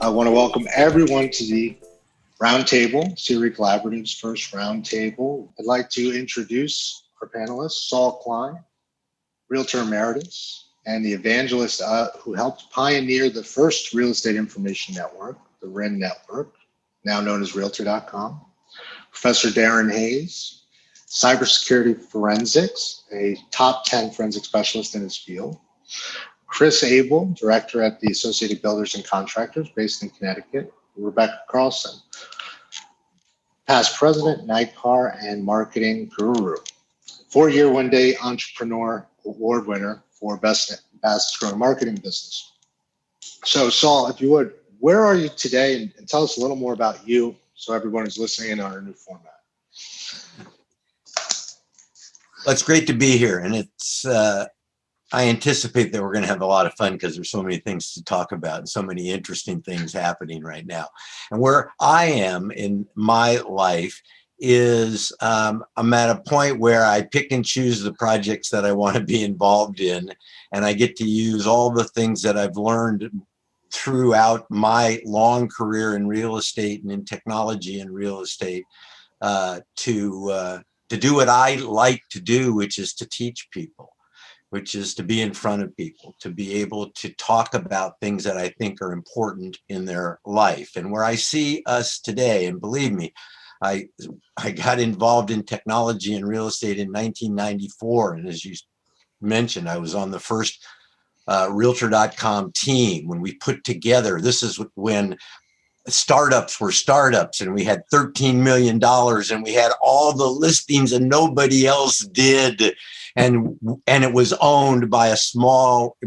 I want to welcome everyone to the RoundTable, CRE Collaborative's first RoundTable. I'd like to introduce our panelists, Saul Klein, Realtor Emeritus, and the evangelist who helped pioneer the first real estate information network, the REN network, now known as Realtor.com. Professor Darren Hayes, cybersecurity forensics, a top 10 forensic specialist in his field. Abel, director at the Associated Builders and Contractors based in Connecticut. Rebekah Carlson, past president, NICAR, and marketing guru. 4-year one-day entrepreneur award winner for best growing marketing business. So Saul, if you would, where are you today? And tell us a little more about you so everyone is listening in on our new format. Well, it's great to be here. And it's, I anticipate that we're going to have a lot of fun because there's so many things to talk about and so many interesting things happening right now. And where I am in my life is I'm at a point where I pick and choose the projects that I want to be involved in, and I get to use all the things that I've learned throughout my long career in real estate and in technology and real estate to do what I like to do, which is to teach people, which is to be in front of people, to be able to talk about things that I think are important in their life. And where I see us today, and believe me, I got involved in technology and real estate in 1994. And as you mentioned, I was on the first Realtor.com team when we put together, this is when startups were startups, and we had $13 million and we had all the listings and nobody else did. And it was owned by it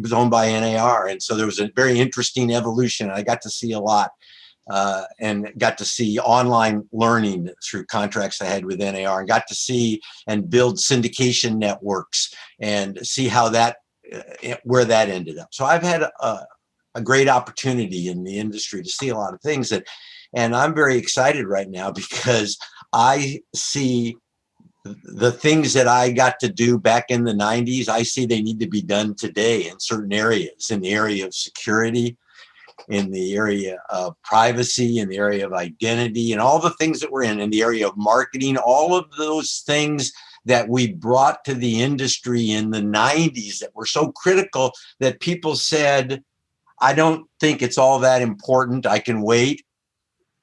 was owned by NAR. And so there was a very interesting evolution. I got to see a lot and got to see online learning through contracts I had with NAR, and got to see and build syndication networks and see how that, where that ended up. So I've had a great opportunity in the industry to see a lot of things and I'm very excited right now because I see the things that I got to do back in the 90s, I see they need to be done today in certain areas, in the area of security, in the area of privacy, in the area of identity, and all the things that we're in the area of marketing, all of those things that we brought to the industry in the 90s that were so critical that people said, I don't think it's all that important. I can wait.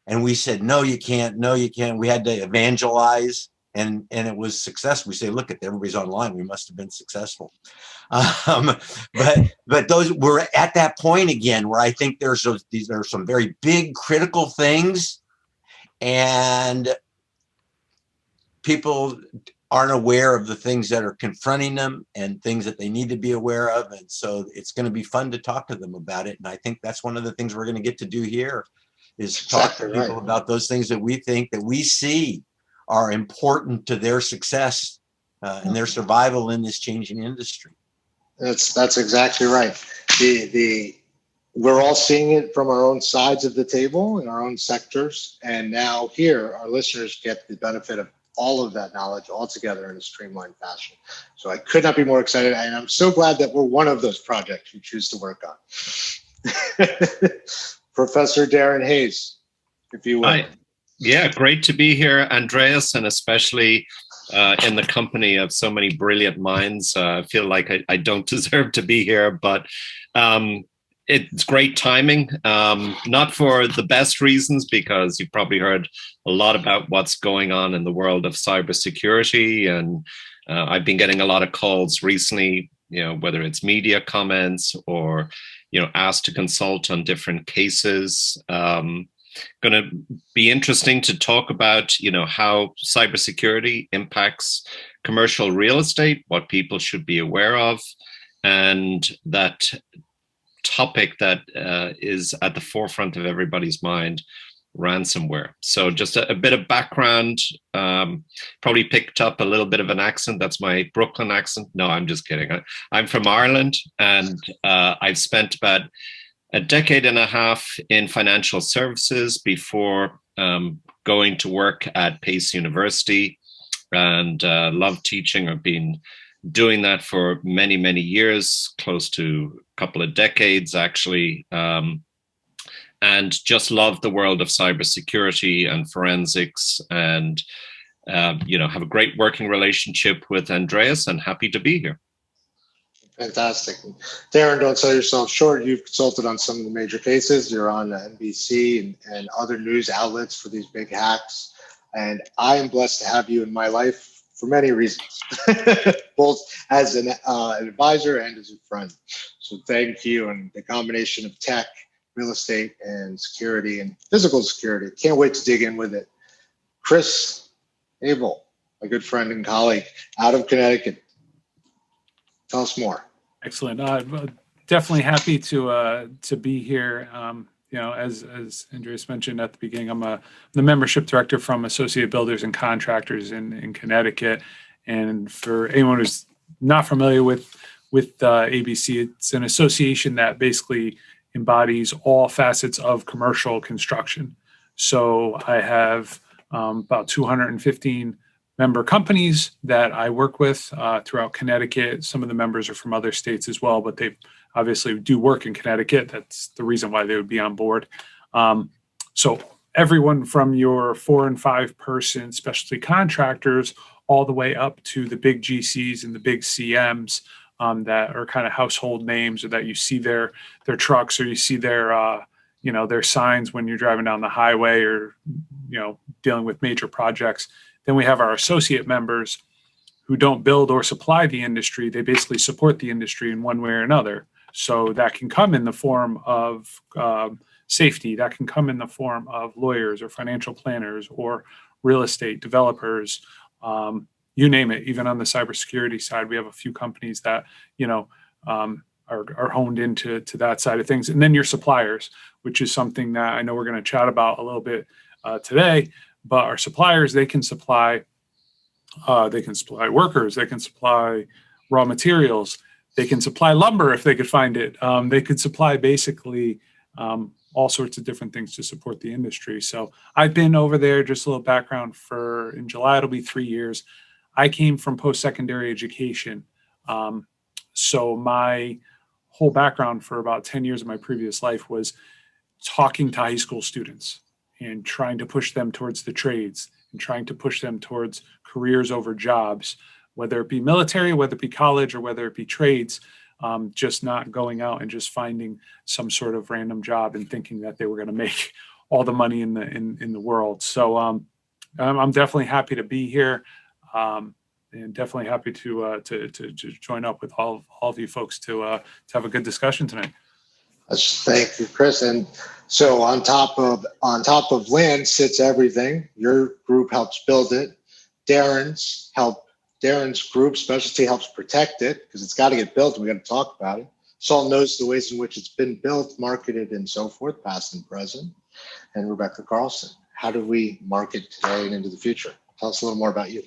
And we said, no, you can't. No, you can't. We had to evangelize. And it was successful. We say, look, at everybody's online. We must have been successful. But those we're at that point again where I think there are some very big critical things, and people aren't aware of the things that are confronting them and things that they need to be aware of. And so it's going to be fun to talk to them about it. And I think that's one of the things we're going to get to do here is talk to people about those things that we think that we see are important to their success and their survival in this changing industry. That's exactly right. We're all seeing it from our own sides of the table in our own sectors, and now here our listeners get the benefit of all of that knowledge all together in a streamlined fashion. So I could not be more excited, and I'm so glad that we're one of those projects you choose to work on. Professor Darren Hayes, if you will. Hi. Yeah, great to be here, Andreas, and especially in the company of so many brilliant minds. I feel like I don't deserve to be here, but it's great timing, not for the best reasons, because you've probably heard a lot about what's going on in the world of cybersecurity. And I've been getting a lot of calls recently, whether it's media comments or, asked to consult on different cases. Going to be interesting to talk about, how cybersecurity impacts commercial real estate, what people should be aware of, and that topic that is at the forefront of everybody's mind, ransomware. So just a bit of background, probably picked up a little bit of an accent. That's my Brooklyn accent. No, I'm just kidding. I'm from Ireland, and I've spent about a decade and a half in financial services before going to work at Pace University, and love teaching. I've been doing that for many, many years, close to a couple of decades, actually. and just love the world of cybersecurity and forensics, and have a great working relationship with Andreas, and happy to be here. Fantastic. Darren, don't sell yourself short. You've consulted on some of the major cases. You're on NBC and other news outlets for these big hacks. And I am blessed to have you in my life for many reasons, both as an advisor and as a friend. So thank you. And the combination of tech, real estate, and security and physical security. Can't wait to dig in with it. Chris, Abel, my good friend and colleague out of Connecticut. Tell us more. Excellent. Definitely happy to be here. As Andreas mentioned at the beginning, I'm the membership director from Associated Builders and Contractors in Connecticut. And for anyone who's not familiar with ABC, it's an association that basically embodies all facets of commercial construction. So I have about 215 member companies that I work with throughout Connecticut. Some of the members are from other states as well, but they obviously do work in Connecticut. That's the reason why they would be on board. So everyone from your 4 and 5 person specialty contractors all the way up to the big GCs and the big CMs that are kind of household names, or that you see their trucks, or you see their signs when you're driving down the highway, or dealing with major projects. Then we have our associate members who don't build or supply the industry. They basically support the industry in one way or another. So that can come in the form of safety. That can come in the form of lawyers or financial planners or real estate developers. You name it. Even on the cybersecurity side, we have a few companies that are honed into that side of things. And then your suppliers, which is something that I know we're going to chat about a little bit today. But our suppliers, they can supply workers, they can supply raw materials, they can supply lumber if they could find it. They could supply basically all sorts of different things to support the industry. So I've been over there, just a little background, in July, it'll be 3 years. I came from post-secondary education. So my whole background for about 10 years of my previous life was talking to high school students and trying to push them towards the trades and trying to push them towards careers over jobs, whether it be military, whether it be college, or whether it be trades, just not going out and just finding some sort of random job and thinking that they were going to make all the money in the world. So I'm definitely happy to be here, and definitely happy to join up with all of you folks to have a good discussion tonight. Thank you, Chris. And so on top of land sits everything. Your group helps build it. Darren's group specialty helps protect it, because it's got to get built and we got to talk about it. Saul knows the ways in which it's been built, marketed, and so forth, past and present. And Rebekah Carlson, how do we market today and into the future? Tell us a little more about you.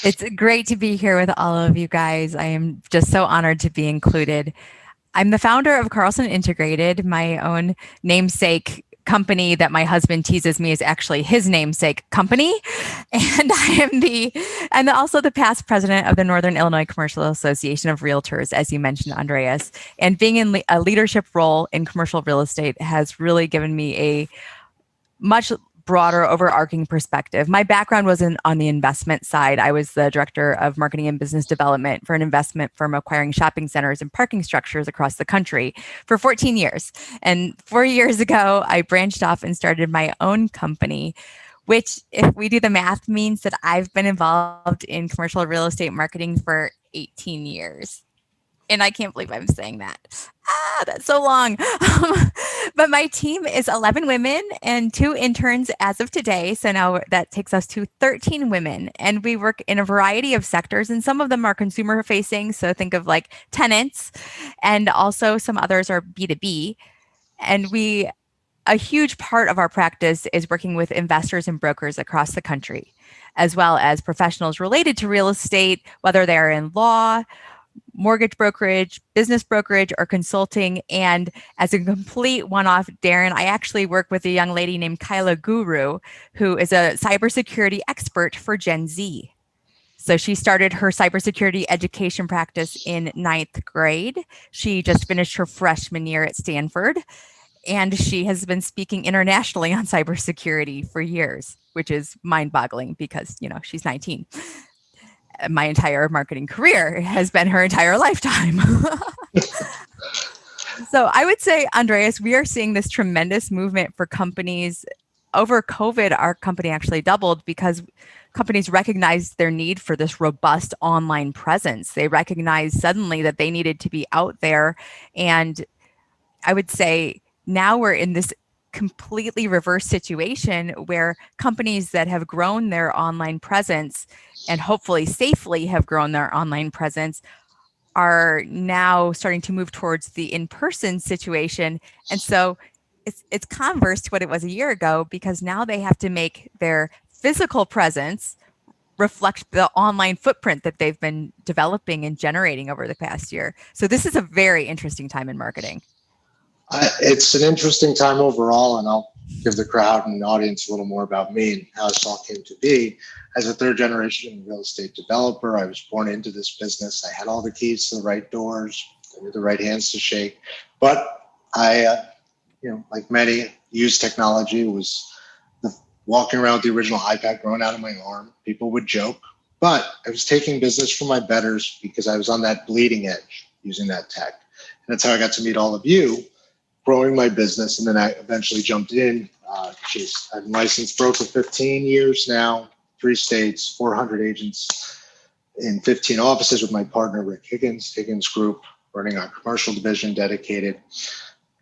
It's great to be here with all of you guys. I am just so honored to be included. I'm the founder of Carlson Integrated, my own namesake company that my husband teases me is actually his namesake company. And I'm also the past president of the Northern Illinois Commercial Association of Realtors, as you mentioned, Andreas. And being in a leadership role in commercial real estate has really given me a much broader overarching perspective. My background was on the investment side. I was the director of marketing and business development for an investment firm acquiring shopping centers and parking structures across the country for 14 years. And 4 years ago, I branched off and started my own company, which, if we do the math, means that I've been involved in commercial real estate marketing for 18 years. And I can't believe I'm saying that. That's so long. But my team is 11 women and 2 interns as of today. So now that takes us to 13 women. And we work in a variety of sectors. And some of them are consumer facing. So think of like tenants. And also some others are B2B. And a huge part of our practice is working with investors and brokers across the country, as well as professionals related to real estate, whether they're in law, mortgage brokerage, business brokerage, or consulting. And as a complete one-off, Darren, I actually work with a young lady named Kyla Guru, who is a cybersecurity expert for Gen Z. So she started her cybersecurity education practice in 9th grade. She just finished her freshman year at Stanford. And she has been speaking internationally on cybersecurity for years, which is mind-boggling because, she's 19. My entire marketing career has been her entire lifetime. So I would say, Andreas, we are seeing this tremendous movement for companies. Over COVID, our company actually doubled because companies recognized their need for this robust online presence. They recognized suddenly that they needed to be out there. And I would say now we're in this completely reverse situation where companies that have grown their online presence and hopefully safely have grown their online presence are now starting to move towards the in-person situation. And so it's converse to what it was a year ago, because now they have to make their physical presence reflect the online footprint that they've been developing and generating over the past year. So this is a very interesting time in marketing. It's an interesting time overall, and I'll give the crowd and audience a little more about me and how Saul came to be. As a third generation real estate developer, I was born into this business. I had all the keys to the right doors, I knew the right hands to shake, but I, like many, used technology. It was walking around with the original iPad growing out of my arm. People would joke, but I was taking business from my betters because I was on that bleeding edge using that tech. And that's how I got to meet all of you, growing my business. And then I eventually jumped in. I've been licensed broker 15 years now, 3 states, 400 agents in 15 offices with my partner, Rick Higgins Group, running our commercial division dedicated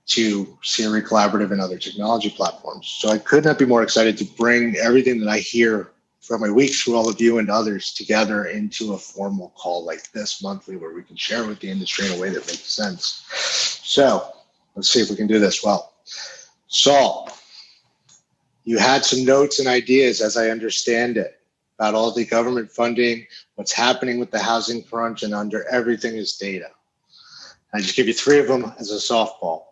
to CRE Collaborative and other technology platforms. So I could not be more excited to bring everything that I hear from my week through all of you and others together into a formal call like this monthly, where we can share with the industry in a way that makes sense. So let's see if we can do this well. Saul, you had some notes and ideas, as I understand it, about all the government funding, what's happening with the housing crunch, and under everything is data. I just give you 3 of them as a softball.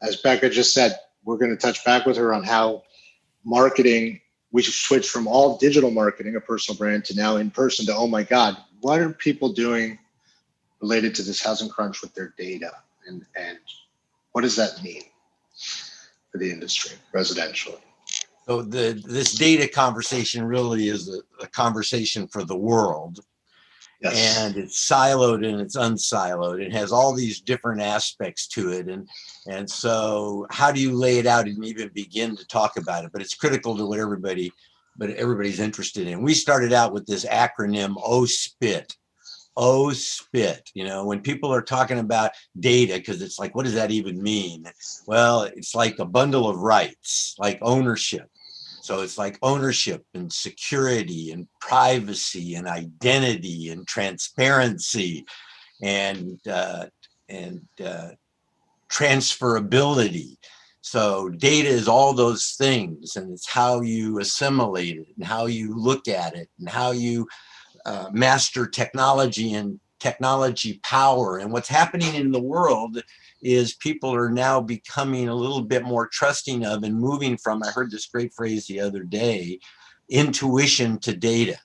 As Becca just said, we're going to touch back with her on how marketing, we switched from all digital marketing, a personal brand, to now in person, to, oh my God, what are people doing related to this housing crunch with their data? And what does that mean for the industry, residentially? So this data conversation really is a conversation for the world. Yes. And it's siloed and it's unsiloed. It has all these different aspects to it. And so how do you lay it out and even begin to talk about it? But it's critical to what everybody's interested in. We started out with this acronym, OSPIT. OSPIT, when people are talking about data, because it's like, what does that even mean? Well, it's like a bundle of rights, like ownership. So it's like ownership and security and privacy and identity and transparency and transferability. So data is all those things, and it's how you assimilate it and how you look at it and how you master technology and technology power. And what's happening in the world is people are now becoming a little bit more trusting of and moving from, I heard this great phrase the other day, intuition to data.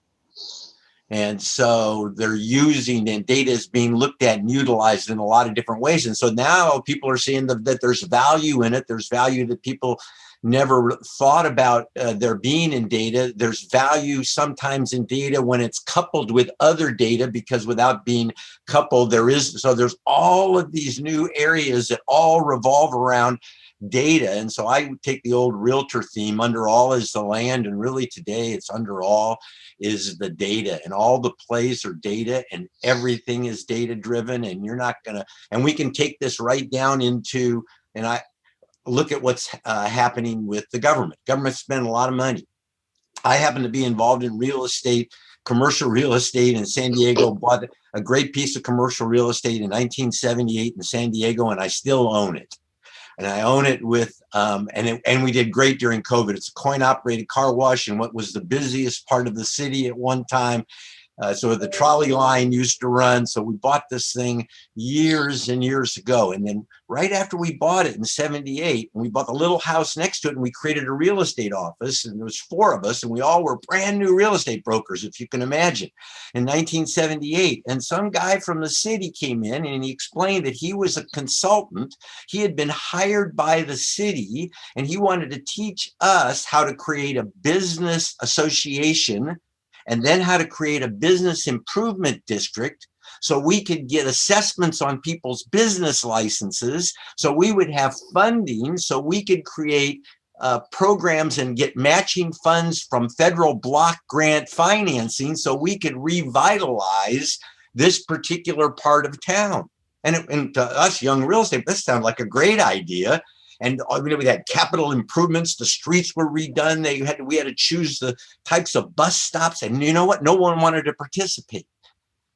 And so they're using, and data is being looked at and utilized in a lot of different ways. And so now people are seeing that there's value in it. There's value that people never thought about there being in data. There's value sometimes in data when it's coupled with other data, because without being coupled, there's all of these new areas that all revolve around data. And so I would take the old realtor theme, under all is the land, and really today it's under all is the data, and all the plays are data, and everything is data driven. And and we can take this right down into, and I look at what's happening with the government. Government spend a lot of money. I happen to be involved in real estate, commercial real estate in San Diego, bought a great piece of commercial real estate in 1978 in San Diego, and I still own it. And I own it with, and we did great during COVID. It's a coin-operated car wash in what was the busiest part of the city at one time. So the trolley line used to run. So we bought this thing years and years ago. And then right after we bought it in 78, we bought the little house next to it and we created a real estate office. And there was 4 of us and we all were brand new real estate brokers, if you can imagine, in 1978. And some guy from the city came in and he explained that he was a consultant. He had been hired by the city and he wanted to teach us how to create a business association and then how to create a business improvement district so we could get assessments on people's business licenses, so we would have funding, so we could create programs and get matching funds from federal block grant financing so we could revitalize this particular part of town. And to us young real estate, this sounded like a great idea. And we had capital improvements. The streets were redone. We had to choose the types of bus stops. And you know what? No one wanted to participate.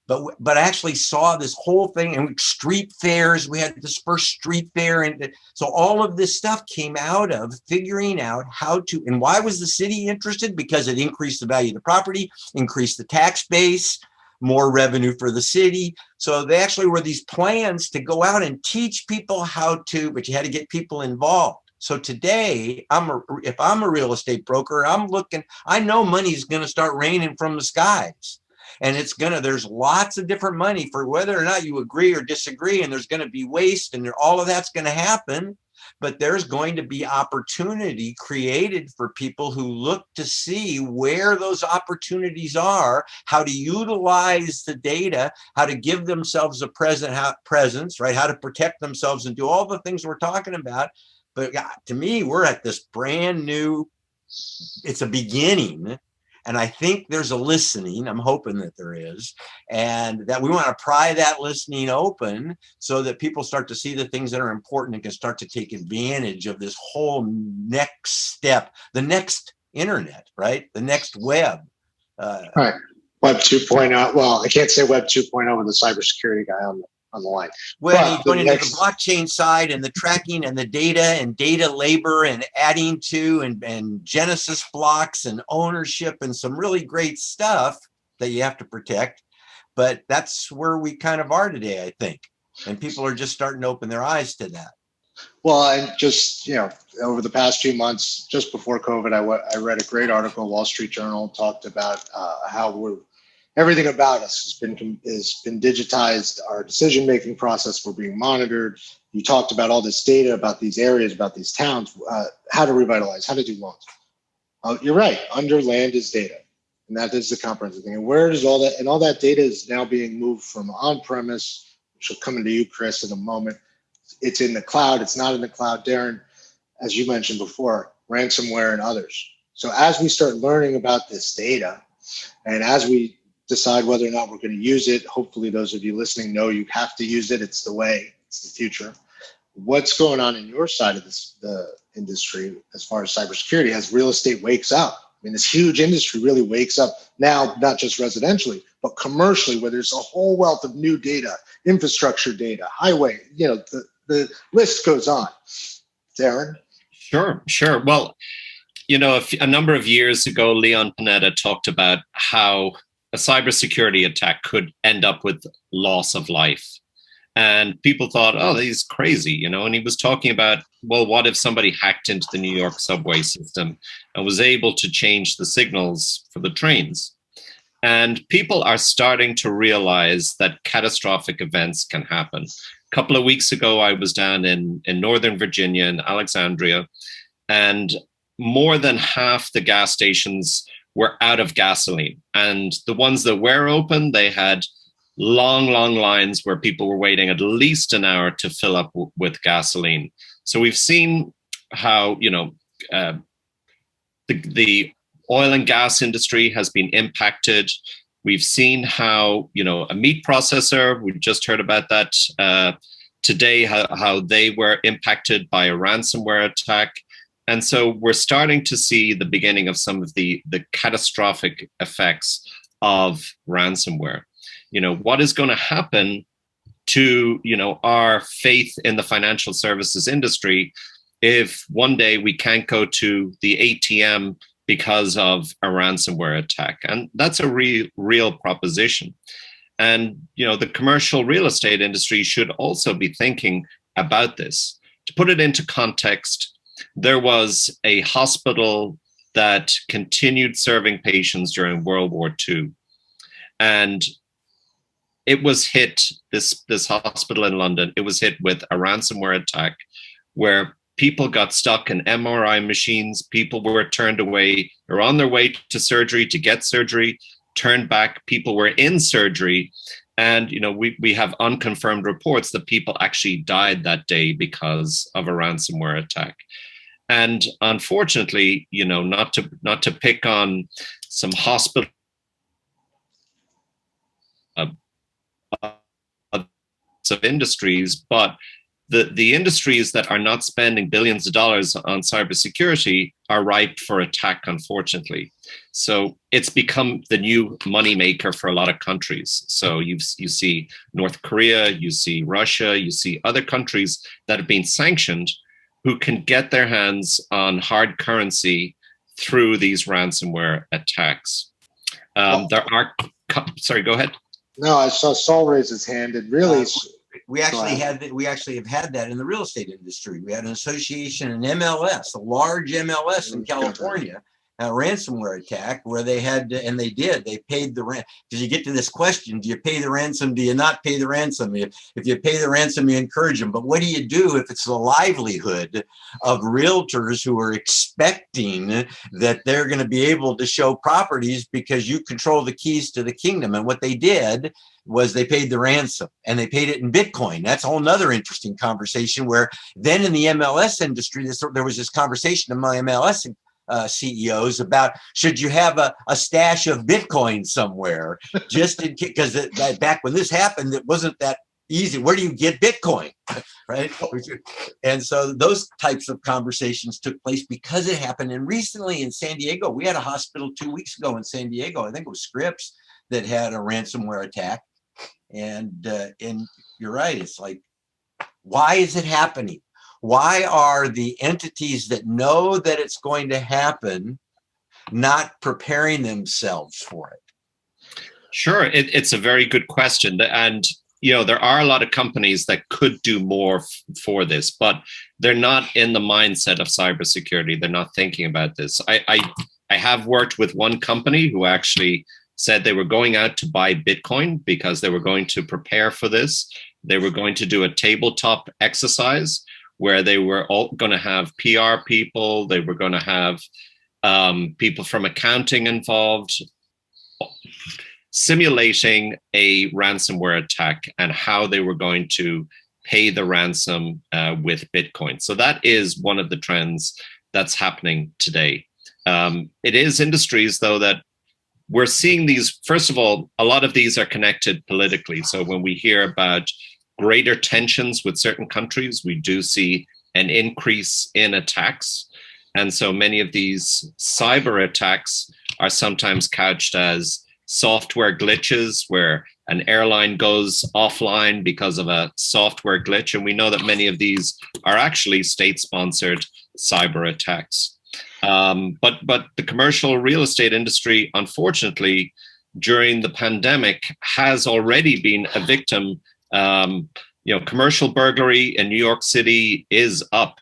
But I actually saw this whole thing, and street fairs. We had this first street fair. And so all of this stuff came out of figuring out how to, and why was the city interested? Because it increased the value of the property, increased the tax base, more revenue for the city. So they actually were these plans to go out and teach people how to, but you had to get people involved. So today, if I'm a real estate broker, I know money's going to start raining from the skies. And there's lots of different money for whether or not you agree or disagree. And there's going to be waste and all of that's going to happen. But there's going to be opportunity created for people who look to see where those opportunities are, how to utilize the data, how to give themselves a presence, right? How to protect themselves and do all the things we're talking about. But to me, we're at this brand new, it's a beginning. And I think there's a listening. I'm hoping that there is, and that we want to pry that listening open so that people start to see the things that are important and can start to take advantage of this whole next step, the next internet, right? The next web. Right. Web 2.0. Well, I can't say Web 2.0 with a cybersecurity guy on the line. Well, going into the blockchain side and the tracking and the data and data labor and adding to and Genesis blocks and ownership and some really great stuff that you have to protect. But that's where we kind of are today, I think. And people are just starting to open their eyes to that. Well, and just, over the past few months, just before COVID, I read a great article, Wall Street Journal, talked about how everything about us has been digitized. Our decision-making process, we're being monitored. You talked about all this data about these areas, about these towns, how to revitalize, how to do loans. You're right. Under land is data, and that is the comprehensive thing. And where does all that? And all that data is now being moved from on-premise, which will come into you, Chris, in a moment. It's in the cloud. It's not in the cloud. Darren, as you mentioned before, ransomware and others. So as we start learning about this data, and as we decide whether or not we're going to use it, hopefully those of you listening know you have to use it. It's the way. It's the future. What's going on in your side of the industry as far as cybersecurity as real estate wakes up? I mean, this huge industry really wakes up now, not just residentially, but commercially, where there's a whole wealth of new data, infrastructure data, highway, the list goes on. Darren? Sure. Well, a number of years ago, Leon Panetta talked about how a cybersecurity attack could end up with loss of life. And people thought, oh, he's crazy, and he was talking about, well, what if somebody hacked into the New York subway system and was able to change the signals for the trains? And people are starting to realize that catastrophic events can happen. A couple of weeks ago, I was down in Northern Virginia, in Alexandria, and more than half the gas stations were out of gasoline. And the ones that were open, they had long lines where people were waiting at least an hour to fill up with gasoline. So we've seen how, the oil and gas industry has been impacted. We've seen how, a meat processor, we just heard about that today, how they were impacted by a ransomware attack. And so we're starting to see the beginning of some of the catastrophic effects of ransomware. What is going to happen to, our faith in the financial services industry if one day we can't go to the ATM because of a ransomware attack. And that's a real proposition. And, the commercial real estate industry should also be thinking about this. To put it into context, there was a hospital that continued serving patients during World War II. And it was hit, this hospital in London, it was hit with a ransomware attack where people got stuck in MRI machines. People were turned away or on their way to surgery to get surgery, turned back. People were in surgery. And, we have unconfirmed reports that people actually died that day because of a ransomware attack. And unfortunately, not to pick on some hospital of industries, but the industries that are not spending billions of dollars on cybersecurity are ripe for attack, unfortunately. So it's become the new moneymaker for a lot of countries. So you see North Korea, you see Russia, you see other countries that have been sanctioned who can get their hands on hard currency through these ransomware attacks. Sorry, go ahead. No, I saw Saul raise his hand, and really, we actually have had that in the real estate industry. We had an association, an MLS, a large MLS in California, a ransomware attack where they had to, and they paid the rent. Because you get to this question, do you pay the ransom? Do you not pay the ransom? If you pay the ransom, you encourage them. But what do you do if it's the livelihood of realtors who are expecting that they're going to be able to show properties because you control the keys to the kingdom? And what they did was they paid the ransom, and they paid it in Bitcoin. That's a whole nother interesting conversation, where then in the MLS industry, there was this conversation among MLS CEOs about, should you have a stash of Bitcoin somewhere, just in case, because back when this happened, it wasn't that easy. Where do you get Bitcoin, right? And so those types of conversations took place because it happened. And recently in San Diego, we had a hospital 2 weeks ago in San Diego, I think it was Scripps, that had a ransomware attack. And you're right, it's like, why is it happening? Why are the entities that know that it's going to happen not preparing themselves for it? Sure, it's a very good question. And, there are a lot of companies that could do more for this, but they're not in the mindset of cybersecurity. They're not thinking about this. I have worked with one company who actually said they were going out to buy Bitcoin because they were going to prepare for this. They were going to do a tabletop exercise where they were all going to have PR people, they were going to have people from accounting involved, simulating a ransomware attack and how they were going to pay the ransom with Bitcoin. So that is one of the trends that's happening today. It is industries, though, that we're seeing these. First of all, a lot of these are connected politically. So when we hear about greater tensions with certain countries, we do see an increase in attacks. And so many of these cyber attacks are sometimes couched as software glitches, where an airline goes offline because of a software glitch. And we know that many of these are actually state-sponsored cyber attacks. But the commercial real estate industry, unfortunately, during the pandemic, has already been a victim. Commercial burglary in New York City is up.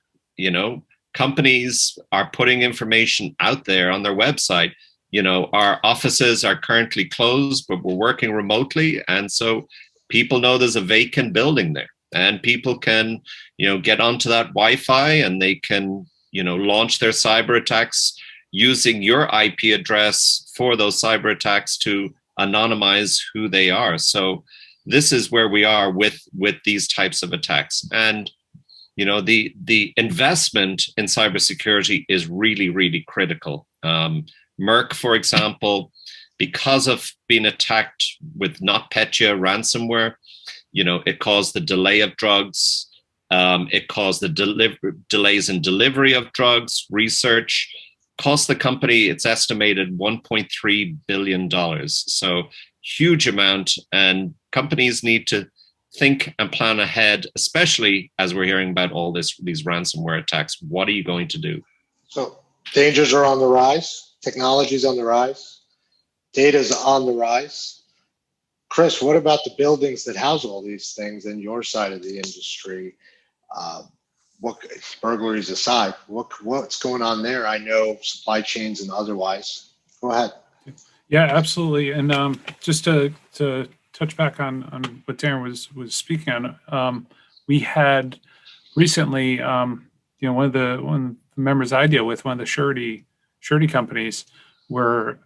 Companies are putting information out there on their website. Our offices are currently closed, but we're working remotely. And so people know there's a vacant building there, and people can, get onto that Wi-Fi, and they can, launch their cyber attacks using your IP address for those cyber attacks to anonymize who they are. So this is where we are with these types of attacks. And, the investment in cybersecurity is really, really critical. Merck, for example, because of being attacked with NotPetya ransomware, it caused the delay of drugs. It caused the delays in delivery of drugs, research, cost the company, it's estimated $1.3 billion. So huge amount, and companies need to think and plan ahead, especially as we're hearing about all these ransomware attacks. What are you going to do? So dangers are on the rise. Technology's on the rise. Data's on the rise. Chris, what about the buildings that house all these things in your side of the industry? What burglaries aside, what's going on there? I know supply chains and otherwise. Go ahead. Yeah, absolutely. And just to touch back on what Darren was speaking on, we had recently, one of the members I deal with, one of the surety companies, were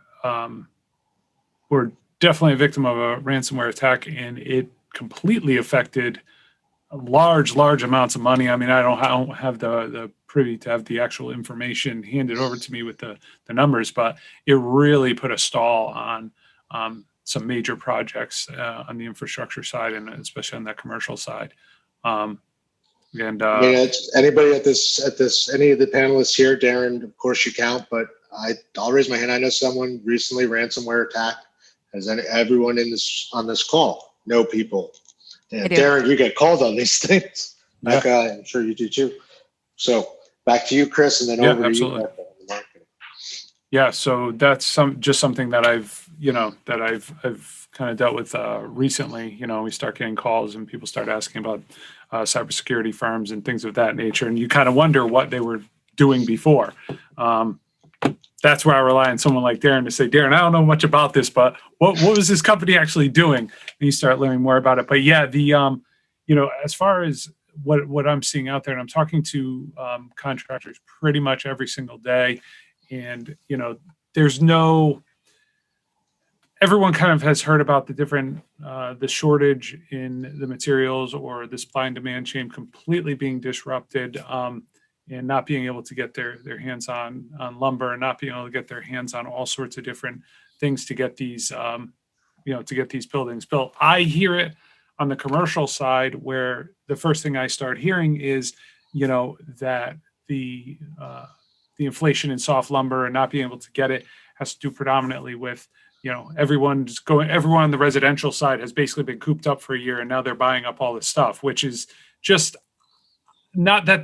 definitely a victim of a ransomware attack, and it completely affected large amounts of money. I mean, I don't have the privy to have the actual information handed over to me with the numbers, but it really put a stall on some major projects on the infrastructure side, and especially on that commercial side. I mean, it's anybody at this, any of the panelists here, Darren, of course you count, but I'll raise my hand. I know someone recently ransomware attacked. Has everyone on this call know people? Yeah, Darren, you get called on these things. Rebekah, I'm sure you do too. So back to you, Chris, and then over to you. Yeah, so that's just something that I've kind of dealt with recently. We start getting calls and people start asking about cybersecurity firms and things of that nature, and you kind of wonder what they were doing before. That's where I rely on someone like Darren to say, Darren, I don't know much about this, but what was this company actually doing? And you start learning more about it. But yeah, as far as what I'm seeing out there, and I'm talking to contractors pretty much every single day, and everyone kind of has heard about the different the shortage in the materials, or the supply and demand chain completely being disrupted. And not being able to get their hands on lumber, and not being able to get their hands on all sorts of different things to get these, to get these buildings built. I hear it on the commercial side, where the first thing I start hearing is, that the inflation in soft lumber and not being able to get it has to do predominantly with, everyone on the residential side has basically been cooped up for a year, and now they're buying up all this stuff, which is just, not that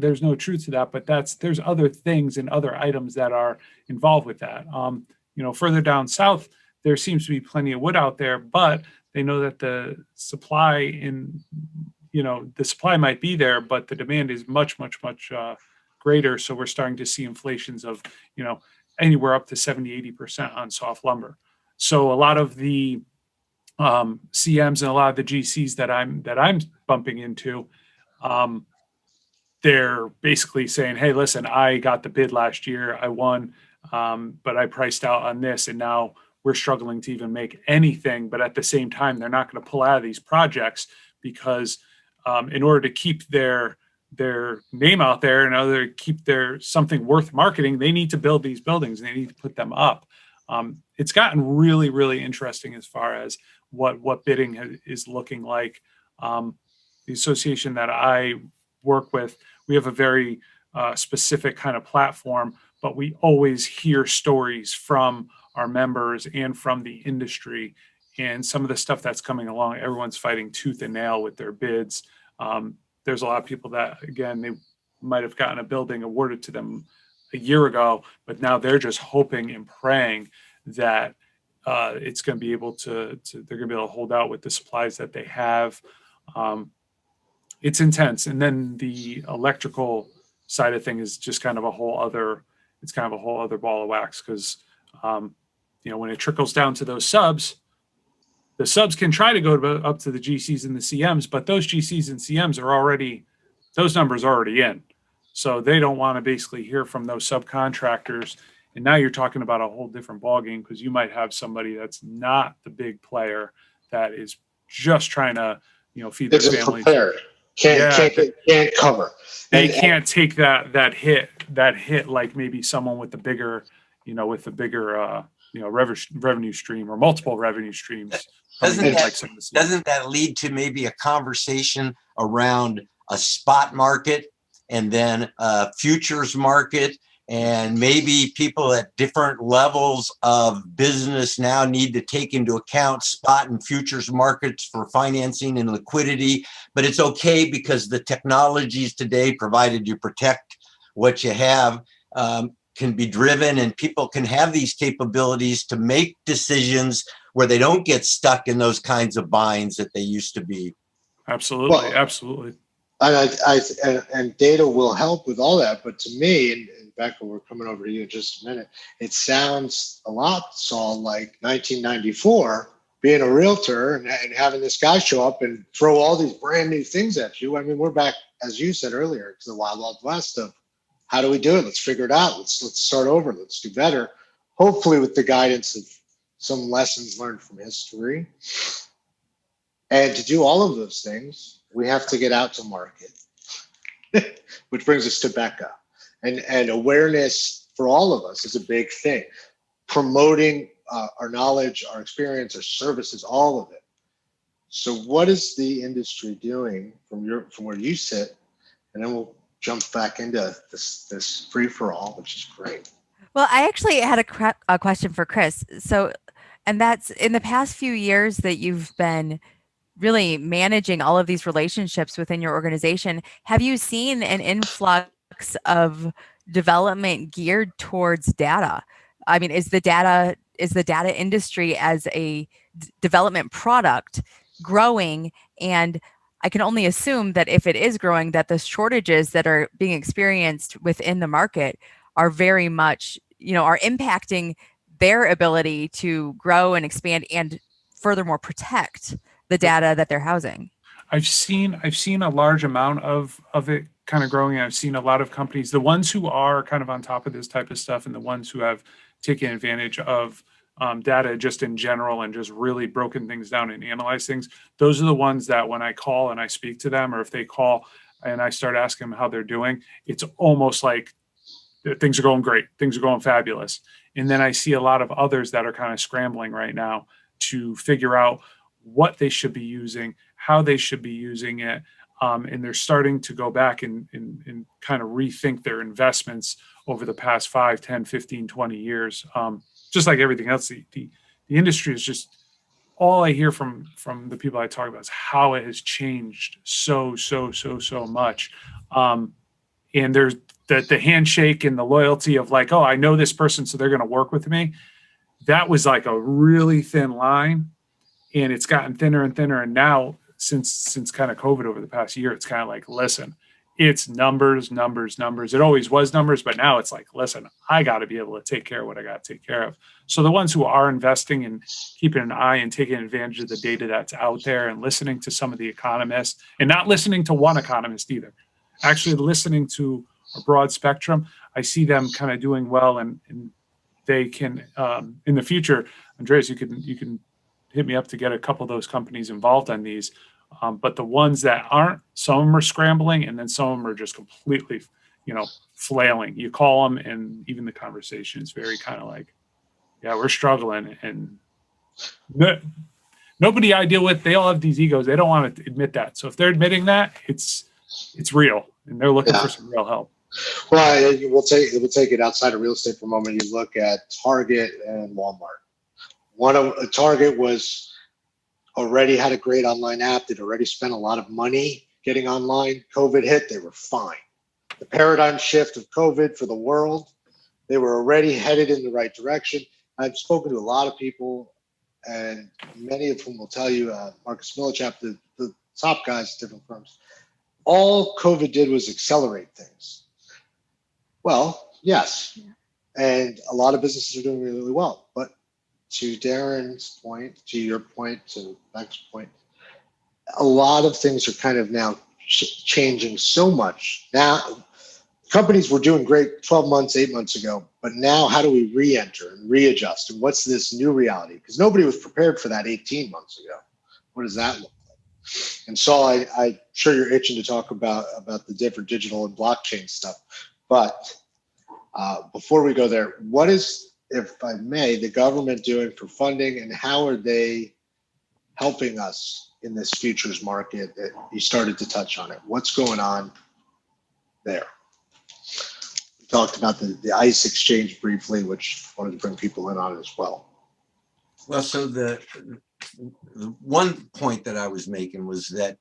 there's no truth to that, but there's other things and other items that are involved with that. Further down south, there seems to be plenty of wood out there, but they know that the supply might be there, but the demand is much greater. So we're starting to see inflations of, anywhere up to 70-80% on soft lumber. So a lot of the CMs and a lot of the GCs that I'm bumping into, they're basically saying, hey, listen, I got the bid last year, I won, but I priced out on this, and now we're struggling to even make anything. But at the same time, they're not going to pull out of these projects because in order to keep their name out there, and order to keep their something worth marketing, they need to build these buildings and they need to put them up. It's gotten really, really interesting as far as what bidding is looking like. The association that I work with, we have a very specific kind of platform, but we always hear stories from our members and from the industry, and some of the stuff that's coming along, everyone's fighting tooth and nail with their bids. There's a lot of people that, again, they might have gotten a building awarded to them a year ago, but now they're just hoping and praying that it's going to be able to they're going to be able to hold out with the supplies that they have. It's intense. And then the electrical side of things is just kind of a whole other ball of wax, because when it trickles down to those subs, the subs can try to go up to the GCs and the CMs, but those GCs and CMs those numbers are already in. So they don't want to basically hear from those subcontractors. And now you're talking about a whole different ballgame, because you might have somebody that's not the big player that is just trying to, feed their family. Can't cover. They can't take that hit like maybe someone with the bigger, revenue stream, or multiple revenue streams. Doesn't that lead to maybe a conversation around a spot market, and then a futures market, and maybe people at different levels of business now need to take into account spot and futures markets for financing and liquidity, but it's okay because the technologies today, provided you protect what you have, can be driven and people can have these capabilities to make decisions where they don't get stuck in those kinds of binds that they used to be. Absolutely, Well, absolutely. And data will help with all that. But to me, and Becca, we're coming over to you in just a minute. It sounds a lot, Saul, like 1994, being a realtor and having this guy show up and throw all these brand new things at you. I mean, we're back, as you said earlier, to the wild, wild west of how do we do it? Let's figure it out. Let's start over. Let's do better. Hopefully, with the guidance of some lessons learned from history. And to do all of those things, we have to get out to market, which brings us to Becca. And awareness for all of us is a big thing. Promoting our knowledge, our experience, our services, all of it. So what is the industry doing from where you sit? And then we'll jump back into this free-for-all, which is great. Well, I actually had a question for Chris. So, and that's in the past few years that you've been really managing all of these relationships within your organization, have you seen an influx of development geared towards data? I mean, is the data industry as a development product growing? And I can only assume that if it is growing, that the shortages that are being experienced within the market are very much, are impacting their ability to grow and expand and furthermore protect the data that they're housing. I've seen a large amount of it kind of growing. I've seen a lot of companies, the ones who are kind of on top of this type of stuff and the ones who have taken advantage of data just in general and just really broken things down and analyze things. Those are the ones that when I call and I speak to them, or if they call and I start asking them how they're doing, it's almost like things are going great. Things are going fabulous. And then I see a lot of others that are kind of scrambling right now to figure out what they should be using, how they should be using it. And they're starting to go back and kind of rethink their investments over the past 5, 10, 15, 20 years. Just like everything else, the industry is just, all I hear from the people I talk about is how it has changed so much. And there's the handshake and the loyalty of like, oh, I know this person, so they're going to work with me. That was like a really thin line. And it's gotten thinner and thinner. And now, since kind of COVID over the past year, it's kind of like, listen, it's numbers. It always was numbers, but now it's like, listen, I got to be able to take care of what I got to take care of. So the ones who are investing and keeping an eye and taking advantage of the data that's out there and listening to some of the economists, and not listening to one economist either, actually listening to a broad spectrum, I see them kind of doing well, and they can, in the future, Andreas, you can hit me up to get a couple of those companies involved on these. But the ones that aren't, some of them are scrambling, and then some of them are just completely, flailing. You call them, and even the conversation is very kind of like, yeah, we're struggling. And nobody I deal with, they all have these egos. They don't want to admit that. So if they're admitting that, it's real, and they're looking for some real help. Well, we'll take it outside of real estate for a moment. You look at Target and Walmart. Target was already had a great online app. They'd already spent a lot of money getting online. COVID hit, they were fine. The paradigm shift of COVID for the world, they were already headed in the right direction. I've spoken to a lot of people, and many of whom will tell you, Marcus Millichap, the top guys at different firms, all COVID did was accelerate things. Well, yes, and a lot of businesses are doing really, really well, but to Darren's point, to your point, to Bec's point, a lot of things are kind of now changing so much. Now, companies were doing great 12 months, 8 months ago, but now how do we re-enter and readjust? And what's this new reality? Because nobody was prepared for that 18 months ago. What does that look like? And Saul, I'm sure you're itching to talk about the different digital and blockchain stuff. But before we go there, what is, if I may, the government doing for funding, and how are they helping us in this futures market that you started to touch on it? What's going on there? We talked about the ICE exchange briefly, which I wanted to bring people in on as well. Well, so the one point that I was making was that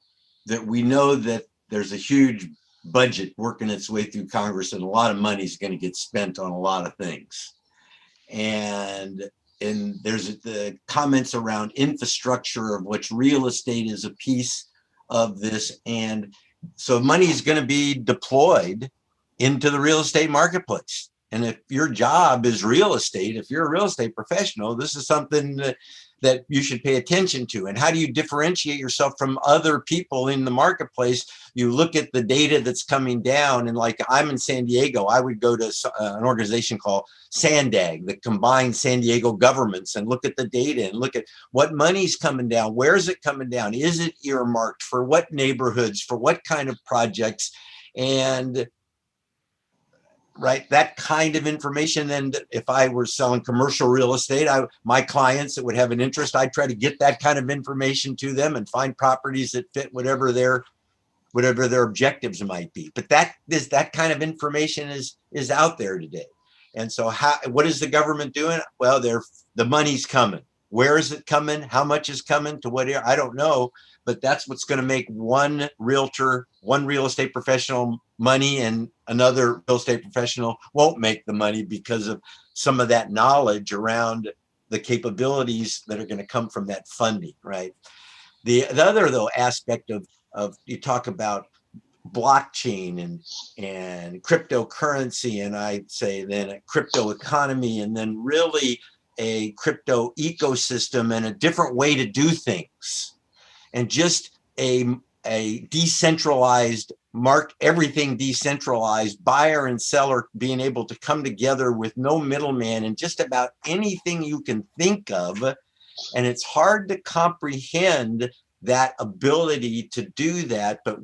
we know that there's a huge budget working its way through Congress, and a lot of money is going to get spent on a lot of things. And there's the comments around infrastructure, of which real estate is a piece of this. And so money is going to be deployed into the real estate marketplace. And if your job is real estate, if you're a real estate professional, this is something that you should pay attention to. And how do you differentiate yourself from other people in the marketplace? You look at the data that's coming down, and like I'm in San Diego, I would go to an organization called SANDAG that combines San Diego governments, and look at the data and look at what money's coming down. Where is it coming down? Is it earmarked for what neighborhoods, for what kind of projects? And right, that kind of information. And if I were selling commercial real estate, my clients that would have an interest, I'd try to get that kind of information to them and find properties that fit whatever their objectives might be. But that kind of information is out there today. And so what is the government doing? Well, the money's coming. Where is it coming? How much is coming to what area? I don't know, but that's what's going to make one realtor, one real estate professional money, and another real estate professional won't make the money because of some of that knowledge around the capabilities that are going to come from that funding, right? The other, though, aspect of you talk about blockchain and cryptocurrency, and I'd say then a crypto economy, and then really a crypto ecosystem and a different way to do things, and just a decentralized everything decentralized, buyer and seller being able to come together with no middleman and just about anything you can think of. And it's hard to comprehend that ability to do that. But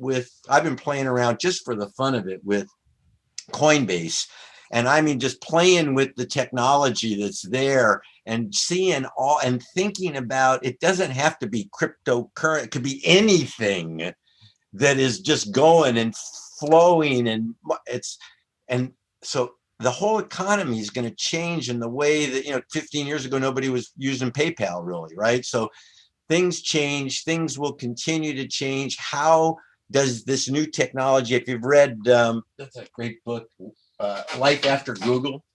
I've been playing around just for the fun of it with Coinbase. And I mean, just playing with the technology that's there and seeing and thinking about, it doesn't have to be cryptocurrency. It could be anything that is just going and flowing. And so the whole economy is going to change in the way that, 15 years ago, nobody was using PayPal really, right? So things change, things will continue to change. How does this new technology, if you've read, that's a great book, Life After Google,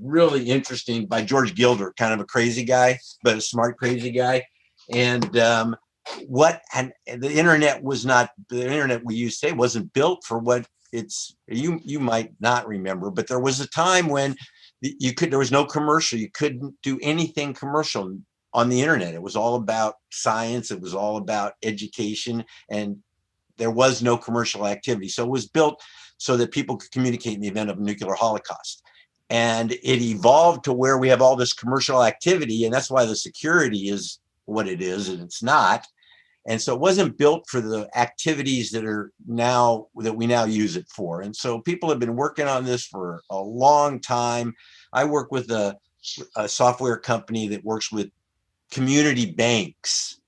really interesting, by George Gilder, kind of a crazy guy, but a smart, crazy guy. And the internet we use today wasn't built for what you might not remember, but there was a time when there was no commercial. You couldn't do anything commercial on the internet. It was all about science. It was all about education, and there was no commercial activity. So it was built so that people could communicate in the event of a nuclear holocaust. And it evolved to where we have all this commercial activity, and that's why the security is what it is, and it's not. And so it wasn't built for the activities that we now use it for. And so people have been working on this for a long time. I work with a software company that works with community banks,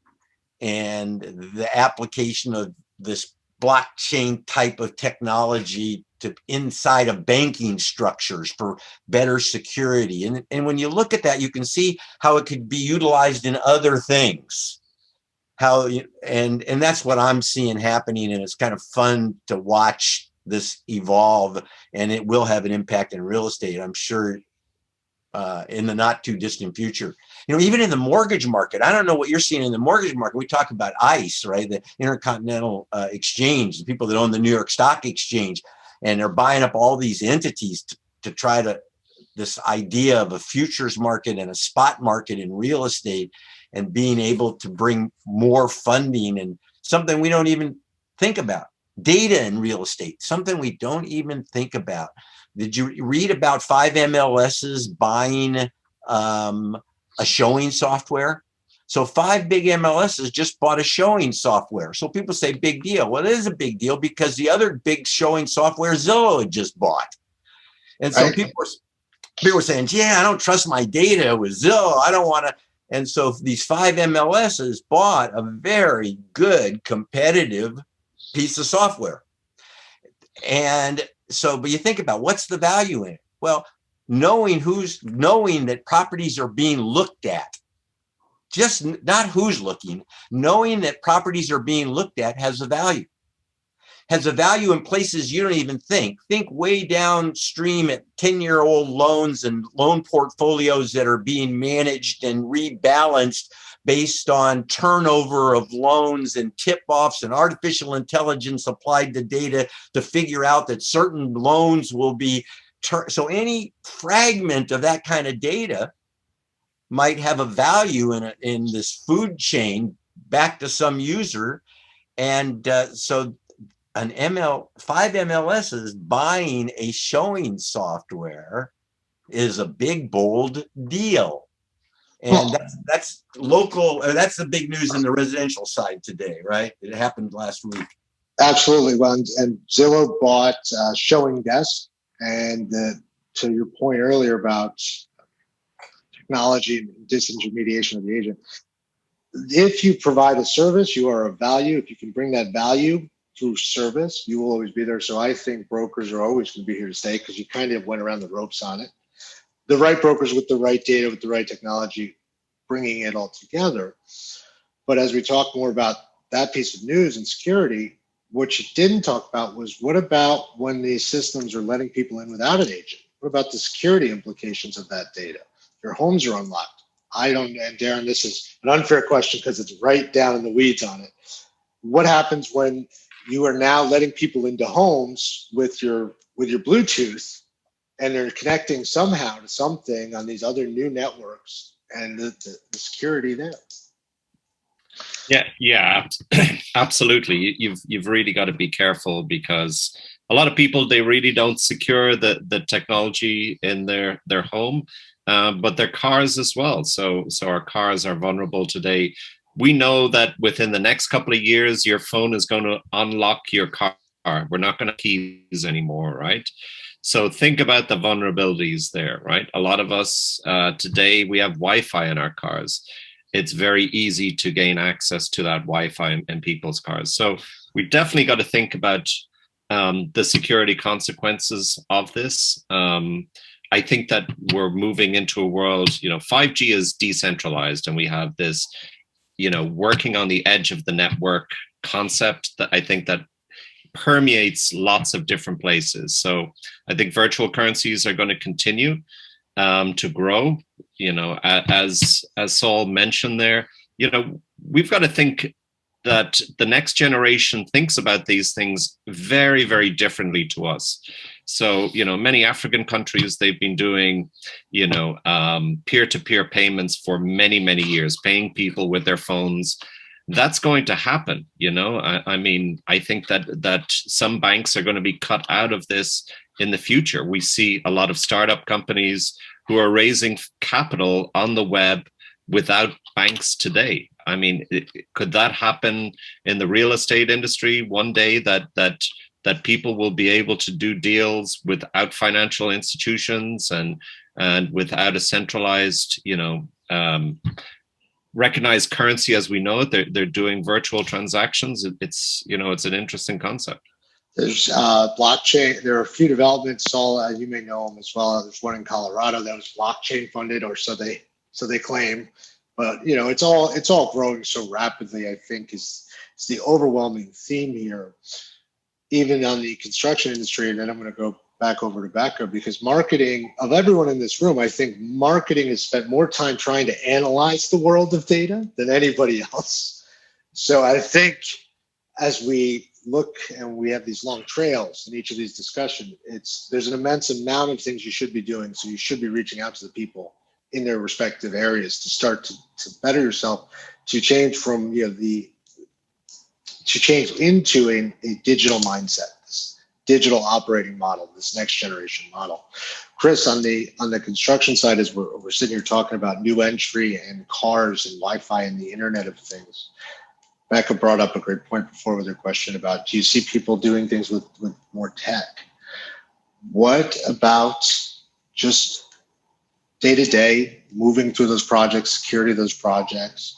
and the application of this blockchain type of technology to inside of banking structures for better security. And when you look at that, you can see how it could be utilized in other things. And that's what I'm seeing happening, and it's kind of fun to watch this evolve, and it will have an impact in real estate, I'm sure, in the not too distant future. Even in the mortgage market, I don't know what you're seeing in the mortgage market. We talk about ICE, right? The Intercontinental Exchange, the people that own the New York Stock Exchange, and they're buying up all these entities to try to, this idea of a futures market and a spot market in real estate, and being able to bring more funding, and something we don't even think about. Data in real estate, something we don't even think about. Did you read about 5 MLSs buying a showing software? So 5 big MLSs just bought a showing software. So people say big deal. Well, it is a big deal because the other big showing software Zillow had just bought. And so people were saying, yeah, I don't trust my data with Zillow. I don't want to. And so these 5 MLSs bought a very good competitive piece of software. And so, but you think about what's the value in it? Well, knowing that properties are being looked at, just not who's looking, knowing that properties are being looked at has a value. has a value in places you don't even think. Think way downstream at 10-year-old loans and loan portfolios that are being managed and rebalanced based on turnover of loans and tip-offs and artificial intelligence applied to data to figure out that certain loans will be so any fragment of that kind of data might have a value in this food chain back to some user. And so five MLSs buying a showing software is a big, bold deal. And that's local. That's the big news in the residential side today, right? It happened last week. Absolutely. Well, and Zillow bought Showing Desk. And to your point earlier about technology and disintermediation of the agent, if you provide a service, you are of value. If you can bring that value through service, you will always be there. So I think brokers are always going to be here to stay because you kind of went around the ropes on it. The right brokers with the right data, with the right technology, bringing it all together. But as we talk more about that piece of news and security, what you didn't talk about was what about when these systems are letting people in without an agent? What about the security implications of that data? Your homes are unlocked. And Darren, this is an unfair question because it's right down in the weeds on it. What happens when you are now letting people into homes with your Bluetooth and they're connecting somehow to something on these other new networks and the security there? Yeah, absolutely. You've really got to be careful because a lot of people, they really don't secure the technology in their home, but their cars as well. So our cars are vulnerable today. We know that within the next couple of years, your phone is going to unlock your car. We're not going to keys anymore, right? So think about the vulnerabilities there, right? A lot of us today, we have Wi-Fi in our cars. It's very easy to gain access to that Wi-Fi in people's cars. So we definitely got to think about the security consequences of this. I think that we're moving into a world, 5G is decentralized and we have this, working on the edge of the network concept that I think that permeates lots of different places. So I think virtual currencies are going to continue to grow. As Saul mentioned there, we've got to think that the next generation thinks about these things very, very differently to us. So, many African countries, they've been doing, peer-to-peer payments for many, many years, paying people with their phones. That's going to happen. I think that some banks are going to be cut out of this in the future. We see a lot of startup companies who are raising capital on the web without banks today. Could that happen in the real estate industry one day, that people will be able to do deals without financial institutions and without a centralized, recognized currency as we know it? They're doing virtual transactions. It's an interesting concept. There's blockchain. There are a few developments. Saul, you may know them as well. There's one in Colorado that was blockchain funded, or so they claim. But it's all growing so rapidly. I think is the overwhelming theme here, even on the construction industry. And then I'm going to go back over to Rebekah, because marketing, of everyone in this room, I think marketing has spent more time trying to analyze the world of data than anybody else. So I think as we look and we have these long trails in each of these discussions, there's an immense amount of things you should be doing. So you should be reaching out to the people in their respective areas to start to better yourself, to change from to change into a digital mindset, this digital operating model, this next generation model. Chris, on the construction side, as we're sitting here talking about new entry and cars and Wi-Fi and the Internet of Things, Rebekah brought up a great point before with her question about, do you see people doing things with more tech? What about just day-to-day, moving through those projects, security of those projects?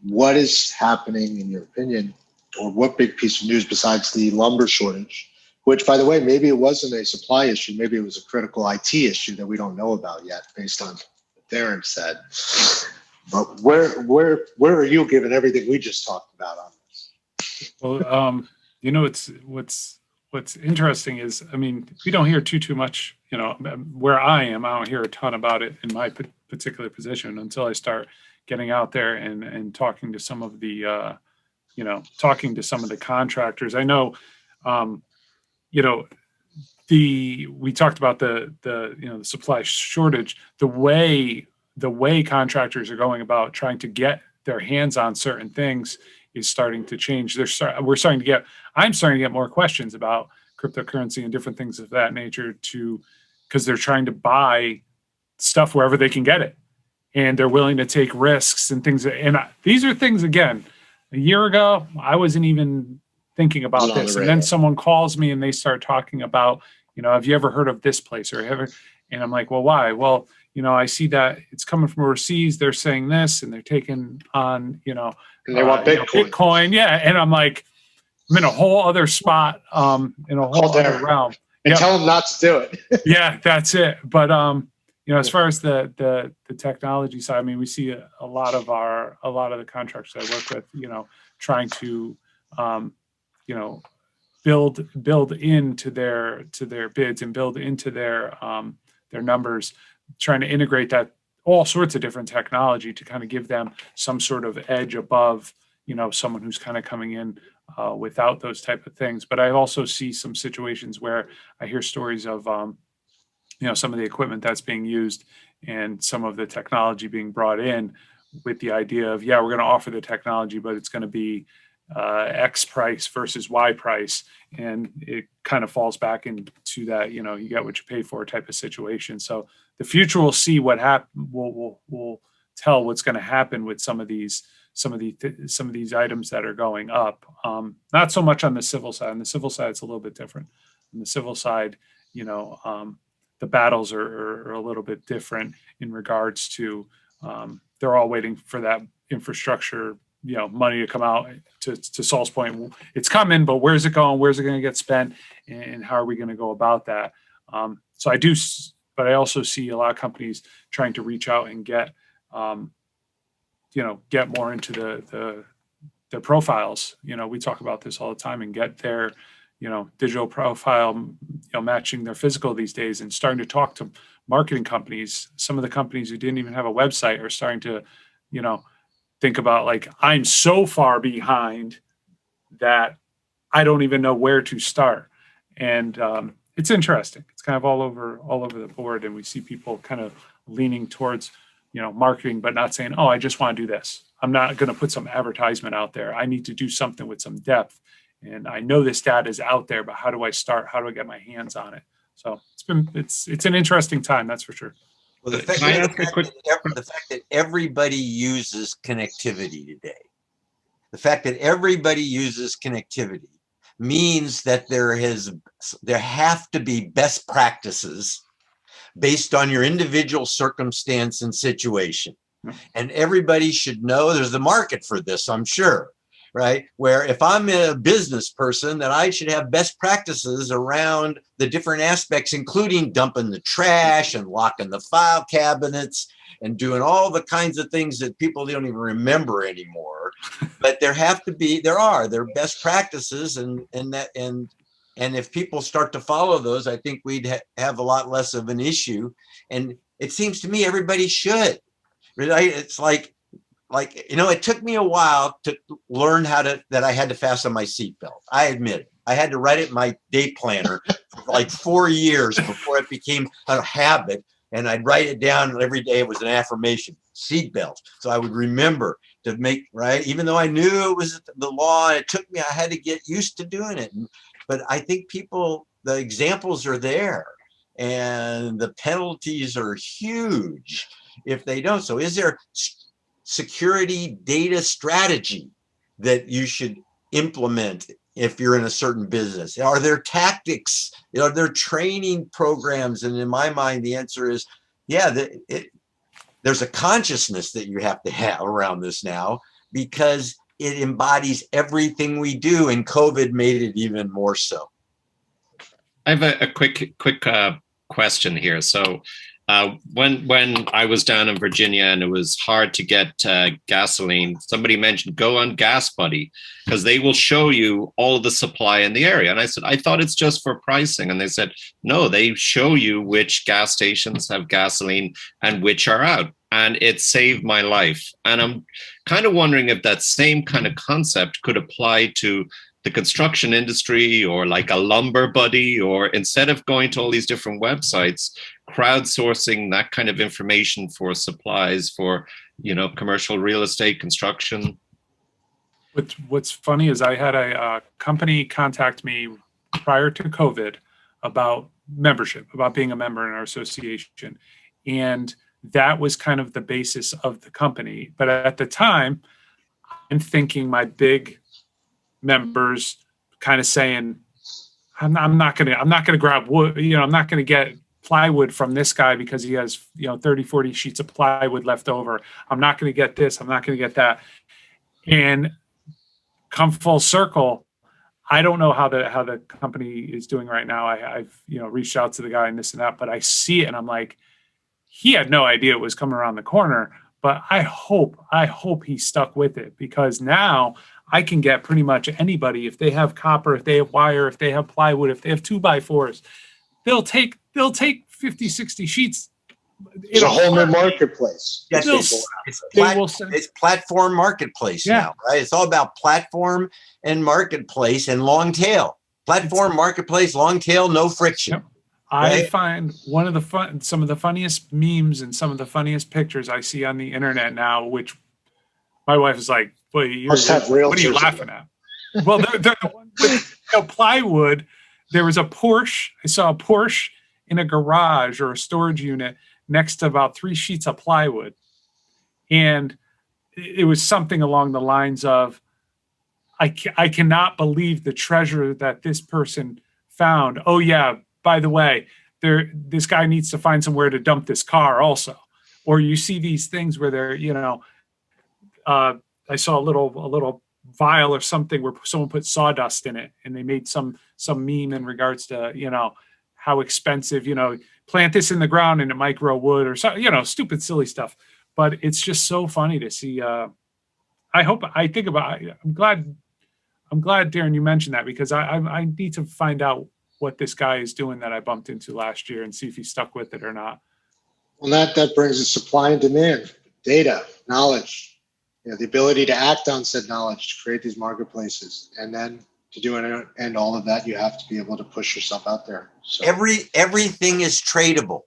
What is happening, in your opinion, or what big piece of news besides the lumber shortage, which, by the way, maybe it wasn't a supply issue, maybe it was a critical IT issue that we don't know about yet, based on what Darren said. But where are you, given everything we just talked about on this? Well, You know, what's interesting is, I mean, we don't hear too much, you know, where I am, I don't hear a ton about it in my particular position until I start getting out there and talking to some of the, talking to some of the contractors. I know, you know, we talked about the supply shortage, the way contractors are going about trying to get their hands on certain things is starting to change. I'm starting to get more questions about cryptocurrency and different things of that nature because they're trying to buy stuff wherever they can get it. And they're willing to take risks and things. And these are things, again, a year ago, I wasn't even thinking about this. And then someone calls me and they start talking about, have you ever heard of this place and I'm like, well, why? Well, I see that it's coming from overseas. They're saying this and they're taking on, and they want Bitcoin. Bitcoin. Yeah. And I'm like, I'm in a whole other spot, in a whole other realm. And tell them not to do it. Yeah, that's it. But, as far as the technology side, I mean, we see a lot of the contractors I work with, trying to, build into their bids and build into their numbers, trying to integrate that all sorts of different technology to kind of give them some sort of edge above, someone who's kind of coming in without those type of things. But I also see some situations where I hear stories of, some of the equipment that's being used and some of the technology being brought in with the idea of, we're going to offer the technology, but it's going to be X price versus Y price. And it kind of falls back into that, you get what you pay for type of situation. So the future will see what happen. We'll tell what's going to happen with some of these items that are going up. Not so much on the civil side. On the civil side, it's a little bit different. On the civil side, the battles are a little bit different in regards to they're all waiting for that infrastructure, money to come out. To Saul's point, it's coming, but where's it going? Where's it going to get spent? And how are we going to go about that? So I do, but I also see a lot of companies trying to reach out and get more into the profiles. We talk about this all the time, and get their digital profile, matching their physical these days, and starting to talk to marketing companies. Some of the companies who didn't even have a website are starting to, think about, like, I'm so far behind that I don't even know where to start. And it's interesting. It's kind of all over the board. And we see people kind of leaning towards, marketing, but not saying, oh, I just want to do this. I'm not going to put some advertisement out there. I need to do something with some depth. And I know this data is out there, but how do I start? How do I get my hands on it? So it's an interesting time, that's for sure. Well, the fact that everybody uses connectivity today, the fact that everybody uses connectivity means that there have to be best practices based on your individual circumstance and situation. And everybody should know there's a market for this, I'm sure. Right? Where if I'm a business person, then I should have best practices around the different aspects, including dumping the trash and locking the file cabinets and doing all the kinds of things that people don't even remember anymore. But there are best practices, and if people start to follow those, I think we'd have a lot less of an issue. And it seems to me everybody should. Right? It's like, it took me a while to learn that I had to fasten my seatbelt. I admit it. I had to write it in my day planner for like 4 years before it became a habit. And I'd write it down, and every day it was an affirmation, seatbelt. So I would remember to make, right? Even though I knew it was the law, I had to get used to doing it. But I think the examples are there, and the penalties are huge if they don't. So is there security data strategy that you should implement if you're in a certain business? Are there tactics? Are there training programs? And in my mind, the answer is, there's a consciousness that you have to have around this now, because it embodies everything we do, and COVID made it even more so. I have a quick question here. So When I was down in Virginia and it was hard to get gasoline, somebody mentioned go on Gas Buddy because they will show you all of the supply in the area. And I said, I thought it's just for pricing. And they said, no, they show you which gas stations have gasoline and which are out. And it saved my life. And I'm kind of wondering if that same kind of concept could apply to the construction industry or like a lumber buddy, or instead of going to all these different websites, crowdsourcing that kind of information for supplies for, commercial real estate construction. What's funny is I had a company contact me prior to COVID about membership, about being a member in our association. And that was kind of the basis of the company. But at the time, I'm thinking my big members kind of saying, I'm not gonna grab wood, I'm not gonna get plywood from this guy because he has 30, 40 sheets of plywood left over. I'm not gonna get this, I'm not gonna get that. And come full circle, I don't know how the company is doing right now. I've reached out to the guy and this and that, but I see it and I'm like, he had no idea it was coming around the corner. But I hope he stuck with it, because now I can get pretty much anybody, if they have copper, if they have wire, if they have plywood, if they have 2x4s, they'll take 50, 60 sheets. It's a whole new marketplace. Yes, it's platform marketplace now, right? It's all about platform and marketplace and long tail. Platform, marketplace, long tail, no friction. Yep. I find some of the funniest memes and some of the funniest pictures I see on the internet now, which my wife is like, "What are you laughing at?" Well, they're the ones with plywood. There was a Porsche. I saw a Porsche in a garage or a storage unit next to about 3 sheets of plywood, and it was something along the lines of, "I cannot believe the treasure that this person found. Oh yeah. By the way, this guy needs to find somewhere to dump this car also." Or you see these things where they're, I saw a little vial or something where someone put sawdust in it and they made some meme in regards to, how expensive, plant this in the ground and it might grow wood or so, stupid, silly stuff. But it's just so funny to see. I'm glad, Darren, you mentioned that, because I need to find out what this guy is doing that I bumped into last year and see if he stuck with it or not. Well, that brings us supply and demand, data, knowledge, the ability to act on said knowledge to create these marketplaces. And then to do it and all of that, you have to be able to push yourself out there. So everything is tradable.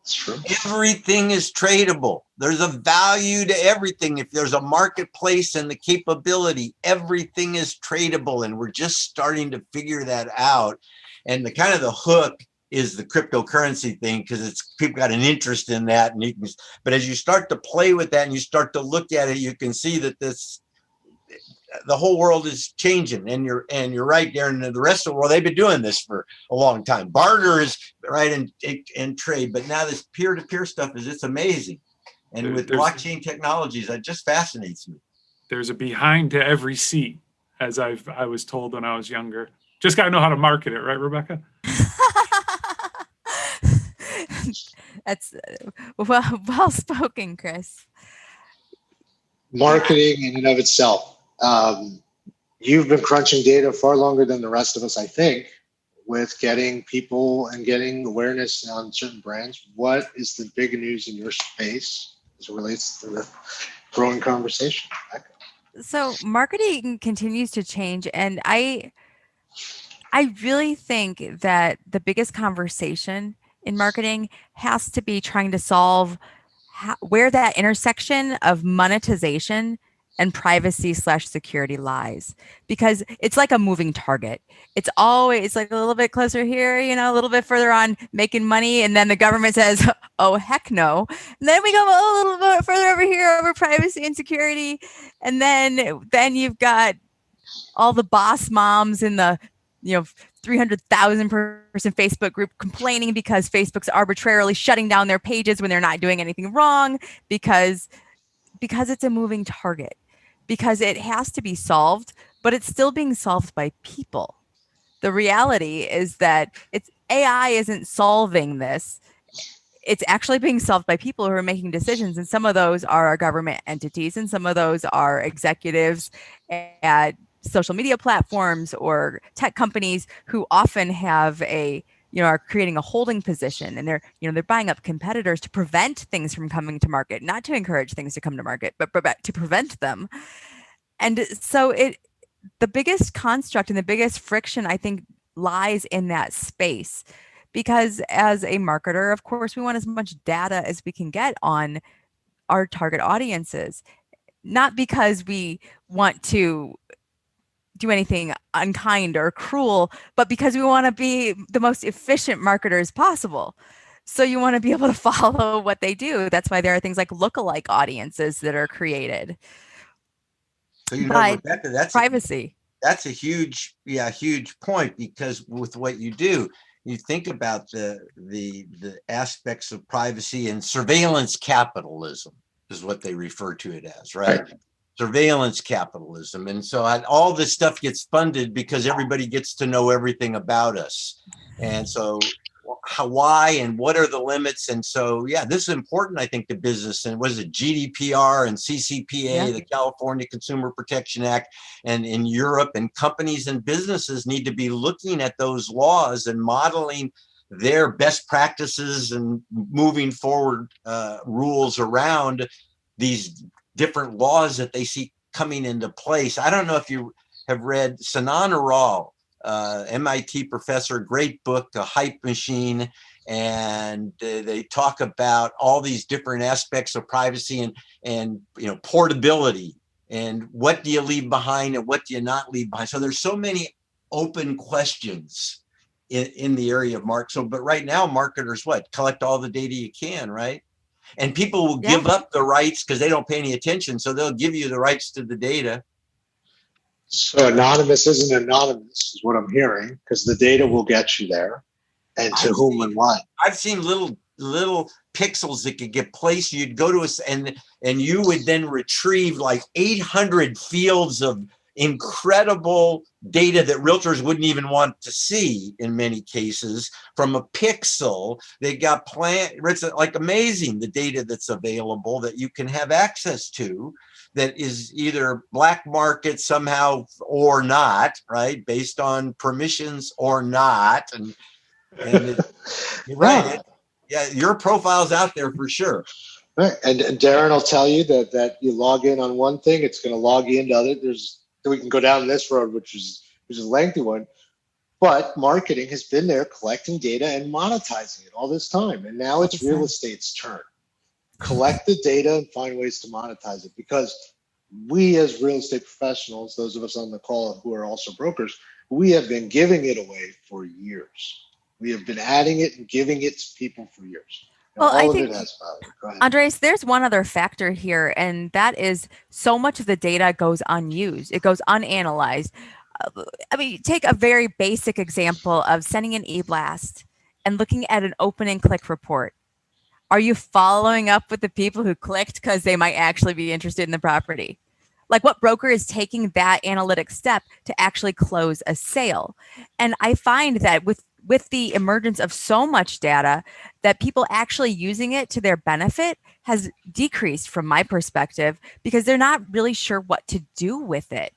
It's true. Everything is tradable. There's a value to everything. If there's a marketplace and the capability, everything is tradable. And we're just starting to figure that out. And the kind of the hook is the cryptocurrency thing, because people got an interest in that. And but as you start to play with that and you start to look at it, you can see that the whole world is changing. And you're right, Darren. The rest of the world, they've been doing this for a long time. Barter is right and trade, but now this peer-to-peer stuff it's amazing. And with blockchain technologies, that just fascinates me. There's a behind to every seat, as I was told when I was younger. Just got to know how to market it, right, Rebekah? That's well spoken, Chris. Marketing in and of itself. You've been crunching data far longer than the rest of us, I think, with getting people and getting awareness on certain brands. What is the big news in your space as it relates to the growing conversation? So marketing continues to change, and I really think that the biggest conversation in marketing has to be trying to solve where that intersection of monetization and privacy/security lies, because it's like a moving target. It's always like a little bit closer here, a little bit further on making money. And then the government says, oh, heck no. And then we go a little bit further over here over privacy and security. And then you've got all the boss moms in the, 300,000 person Facebook group complaining because Facebook's arbitrarily shutting down their pages when they're not doing anything wrong, because it's a moving target, because it has to be solved, but it's still being solved by people. The reality is that AI isn't solving this. it's actually being solved by people who are making decisions. And some of those are government entities, and some of those are executives at social media platforms or tech companies who often have are creating a holding position, and they're buying up competitors to prevent things from coming to market, not to encourage things to come to market, but to prevent them. And so the biggest construct and the biggest friction, I think, lies in that space. Because as a marketer, of course, we want as much data as we can get on our target audiences, not because we want to do anything unkind or cruel, but because we want to be the most efficient marketers possible. So you want to be able to follow what they do. That's why there are things like lookalike audiences that are created. So, But Rebekah, that's privacy. That's a huge point, because with what you do, you think about the aspects of privacy, and surveillance capitalism is what they refer to it as, right? Surveillance capitalism. And so all this stuff gets funded because everybody gets to know everything about us. And so why and what are the limits? And so, this is important, I think, to business. And was it GDPR and CCPA, the California Consumer Protection Act, and in Europe, and companies and businesses need to be looking at those laws and modeling their best practices and moving forward rules around these different laws that they see coming into place. I don't know if you have read Sanan Aral, MIT professor, great book, A Hype Machine, and they talk about all these different aspects of privacy and portability, and what do you leave behind and what do you not leave behind. So there's so many open questions in the area of but right now marketers collect all the data you can, right? And people will give up the rights because they don't pay any attention, so they'll give you the rights to the data. So anonymous isn't anonymous is what I'm hearing, because the data will get you there, and to whom and why. I've seen little pixels that could get placed. You'd go to us and you would then retrieve like 800 fields of incredible data that realtors wouldn't even want to see in many cases from a pixel. They got it's like amazing, the data that's available that you can have access to, that is either black market somehow or not, right? Based on permissions or not. And you're right. Your profile's out there for sure. Right. And Darren will tell you that you log in on one thing, it's going to log you into other. We can go down this road, which is a lengthy one. But marketing has been there collecting data and monetizing it all this time. And now it's real estate's turn. Collect the data and find ways to monetize it, because we as real estate professionals, those of us on the call who are also brokers, we have been giving it away for years. We have been adding it and giving it to people for years. Well, all of it has value. Go ahead. Andres, there's one other factor here, and that is so much of the data goes unused. It goes unanalyzed. Take a very basic example of sending an e-blast and looking at an open and click report. Are you following up with the people who clicked because they might actually be interested in the property? Like, what broker is taking that analytic step to actually close a sale? And I find that with the emergence of so much data, that people actually using it to their benefit has decreased from my perspective, because they're not really sure what to do with it.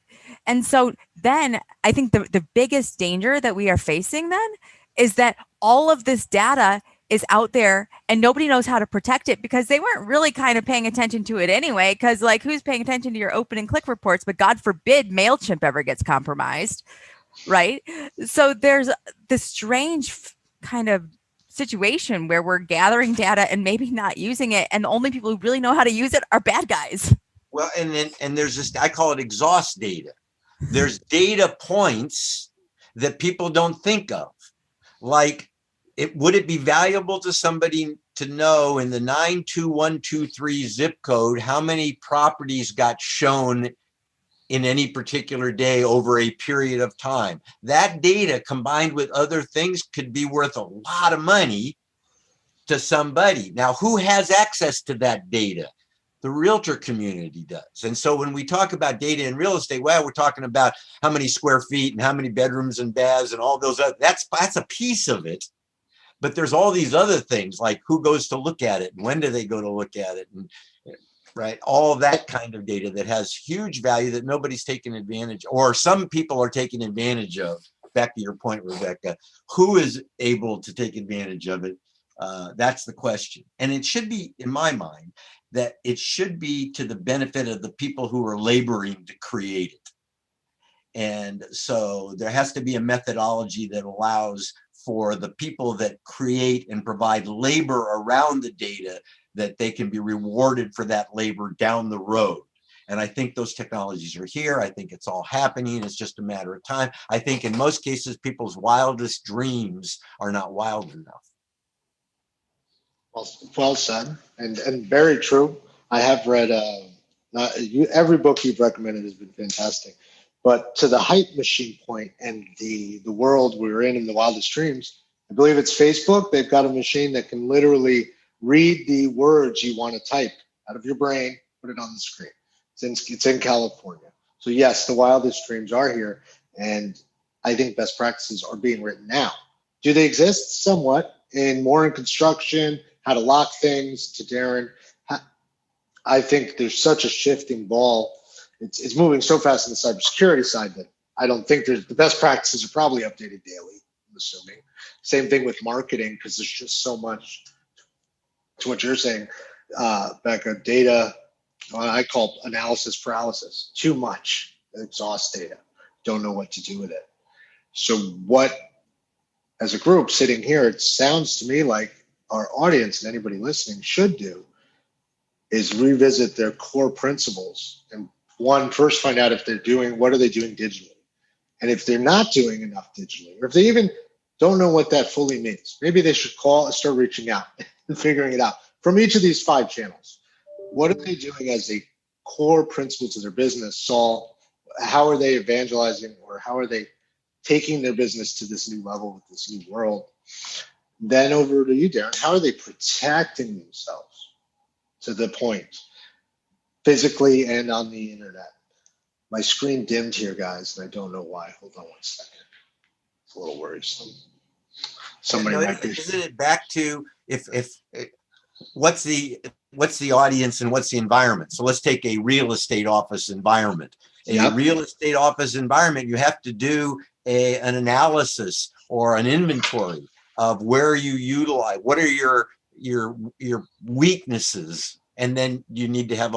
And so then I think the biggest danger that we are facing then is that all of this data is out there and nobody knows how to protect it, because they weren't really kind of paying attention to it anyway. Because who's paying attention to your open and click reports? But God forbid MailChimp ever gets compromised, right? So there's this strange kind of situation where we're gathering data and maybe not using it, and the only people who really know how to use it are bad guys. Well, and there's this, I call it exhaust data. There's data points that people don't think of. Like, would it be valuable to somebody to know in the 92123 zip code how many properties got shown in any particular day over a period of time? That data combined with other things could be worth a lot of money to somebody. Now, who has access to that data? The realtor community does. And so when we talk about data in real estate, we're talking about how many square feet and how many bedrooms and baths and all those other, that's a piece of it. But there's all these other things like who goes to look at it, and when do they go to look at it, and right, all that kind of data that has huge value that nobody's taking advantage, or some people are taking advantage of. Back to your point, Rebekah, who is able to take advantage of it? That's the question. And it should be, in my mind, that it should be to the benefit of the people who are laboring to create it. And so there has to be a methodology that allows for the people that create and provide labor around the data, that they can be rewarded for that labor down the road. And I think those technologies are here. I think it's all happening. It's just a matter of time. I think in most cases, people's wildest dreams are not wild enough. Well said, and very true. I have read every book you've recommended has been fantastic. But to the hype machine point and the world we're in the wildest dreams, I believe it's Facebook. They've got a machine that can literally read the words you want to type out of your brain, put it on the screen. It's in California. So yes, the wildest dreams are here, and I think best practices are being written now. Do they exist? Somewhat. More in construction, how to lock things, to Darren. I think there's such a shifting ball. It's moving so fast on the cybersecurity side that I don't think the best practices are probably updated daily, I'm assuming. Same thing with marketing, because there's just so much to what you're saying, Becca, data, I call analysis paralysis. Too much, exhaust data. Don't know what to do with it. So what, as a group sitting here, it sounds to me like our audience and anybody listening should do is revisit their core principles. And one, first find out if they're doing, what are they doing digitally? And if they're not doing enough digitally, or if they even don't know what that fully means, maybe they should call and start reaching out and figuring it out. From each of these 5 channels, what are they doing as a core principle to their business? Saul, how are they evangelizing, or how are they taking their business to this new level with this new world? Then over to you, Darren. How are they protecting themselves to the point, physically and on the internet? My screen dimmed here, guys, and I don't know why. Hold on one second. It's a little worrisome. Somebody might be. Isn't it back to if what's the audience and what's the environment? So let's take a real estate office environment. Real estate office environment, you have to do an analysis or an inventory of where you utilize, what are your weaknesses, and then you need to have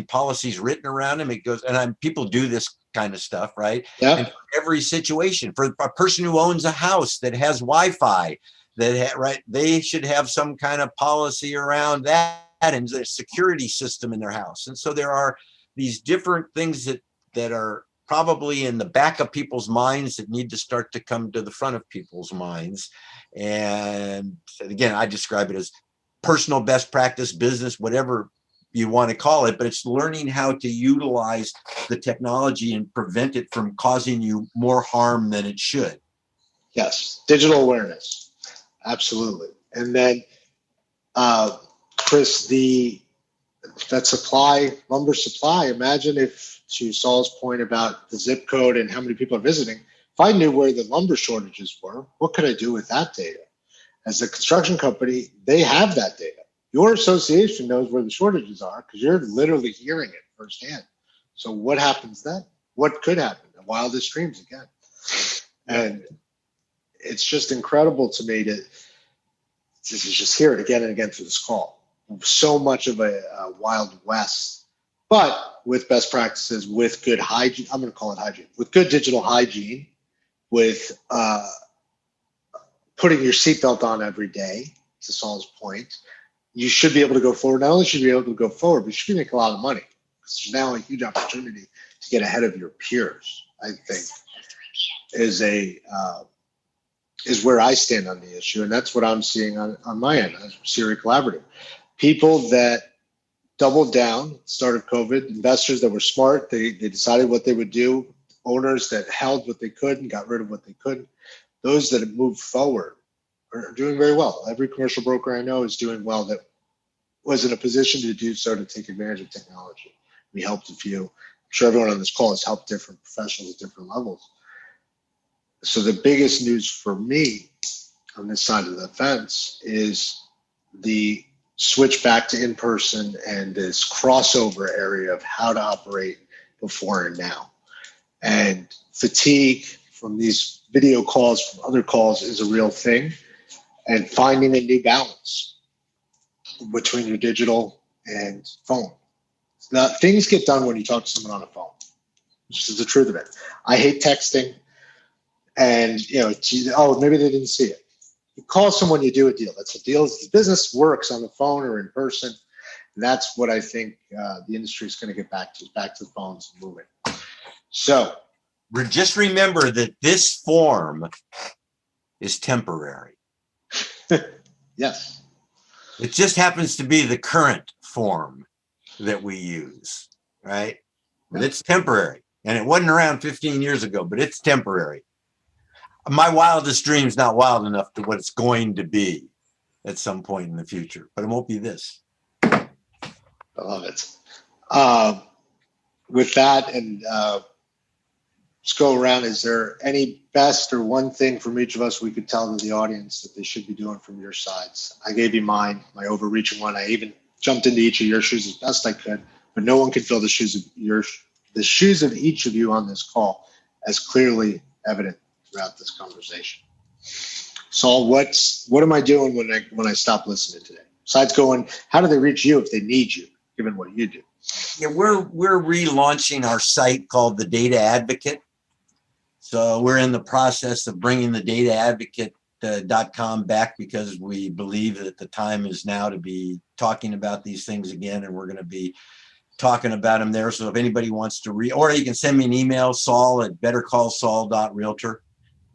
policies written around them. It goes, and people do this kind of stuff, right? Yeah. And every situation, for a person who owns a house that has Wi-Fi, right, they should have some kind of policy around that and the security system in their house. And so there are these different things that are probably in the back of people's minds that need to start to come to the front of people's minds. And again, I describe it as personal best practice, business, whatever you want to call it, but it's learning how to utilize the technology and prevent it from causing you more harm than it should. Yes, digital awareness. Absolutely. And then, Chris, that lumber supply, imagine if, to Saul's point about the zip code and how many people are visiting, if I knew where the lumber shortages were, what could I do with that data? As a construction company, they have that data. Your association knows where the shortages are because you're literally hearing it firsthand. So what happens then? What could happen? The wildest dreams again. And it's just incredible to me to just hear it again and again through this call. So much of a Wild West, but with best practices, with good hygiene. I'm going to call it hygiene. With good digital hygiene, with putting your seatbelt on every day, to Saul's point, you should be able to go forward. Not only should you be able to go forward, but you should make a lot of money. There's now a huge opportunity to get ahead of your peers, I think, is where I stand on the issue. And that's what I'm seeing on my end, as CRE Collaborative. People that doubled down, start of COVID, investors that were smart, they decided what they would do, owners that held what they could and got rid of what they couldn't. Those that have moved forward are doing very well. Every commercial broker I know is doing well that was in a position to do so, to take advantage of technology. We helped a few. I'm sure everyone on this call has helped different professionals at different levels. So the biggest news for me on this side of the fence is the switch back to in-person and this crossover area of how to operate before and now. And fatigue from these video calls, from other calls, is a real thing. And finding a new balance between your digital and phone. Now, things get done when you talk to someone on a phone, which is the truth of it. I hate texting, and maybe they didn't see it. You call someone, you do a deal. That's a deal. The business works on the phone or in person. And that's what I think the industry is going to get back to the phones and moving. So just remember that this form is temporary. Yes. It just happens to be the current form that we use, right? But it's temporary. And it wasn't around 15 years ago, but it's temporary. My wildest dream's not wild enough to what it's going to be at some point in the future, but it won't be this. I love it. With that, and let's go around. Is there any best or one thing from each of us we could tell to the audience that they should be doing from your sides? I gave you mine, my overreaching one. I even jumped into each of your shoes as best I could, but no one could fill the shoes of each of you on this call as clearly evident throughout this conversation. Saul, what am I doing when I stop listening today? Besides going, how do they reach you if they need you, given what you do? Yeah, we're relaunching our site called The Data Advocate. So we're in the process of bringing the dataadvocate.com back because we believe that the time is now to be talking about these things again, and we're going to be talking about them there. So if anybody wants to or you can send me an email, saul@bettercallsaul.realtor.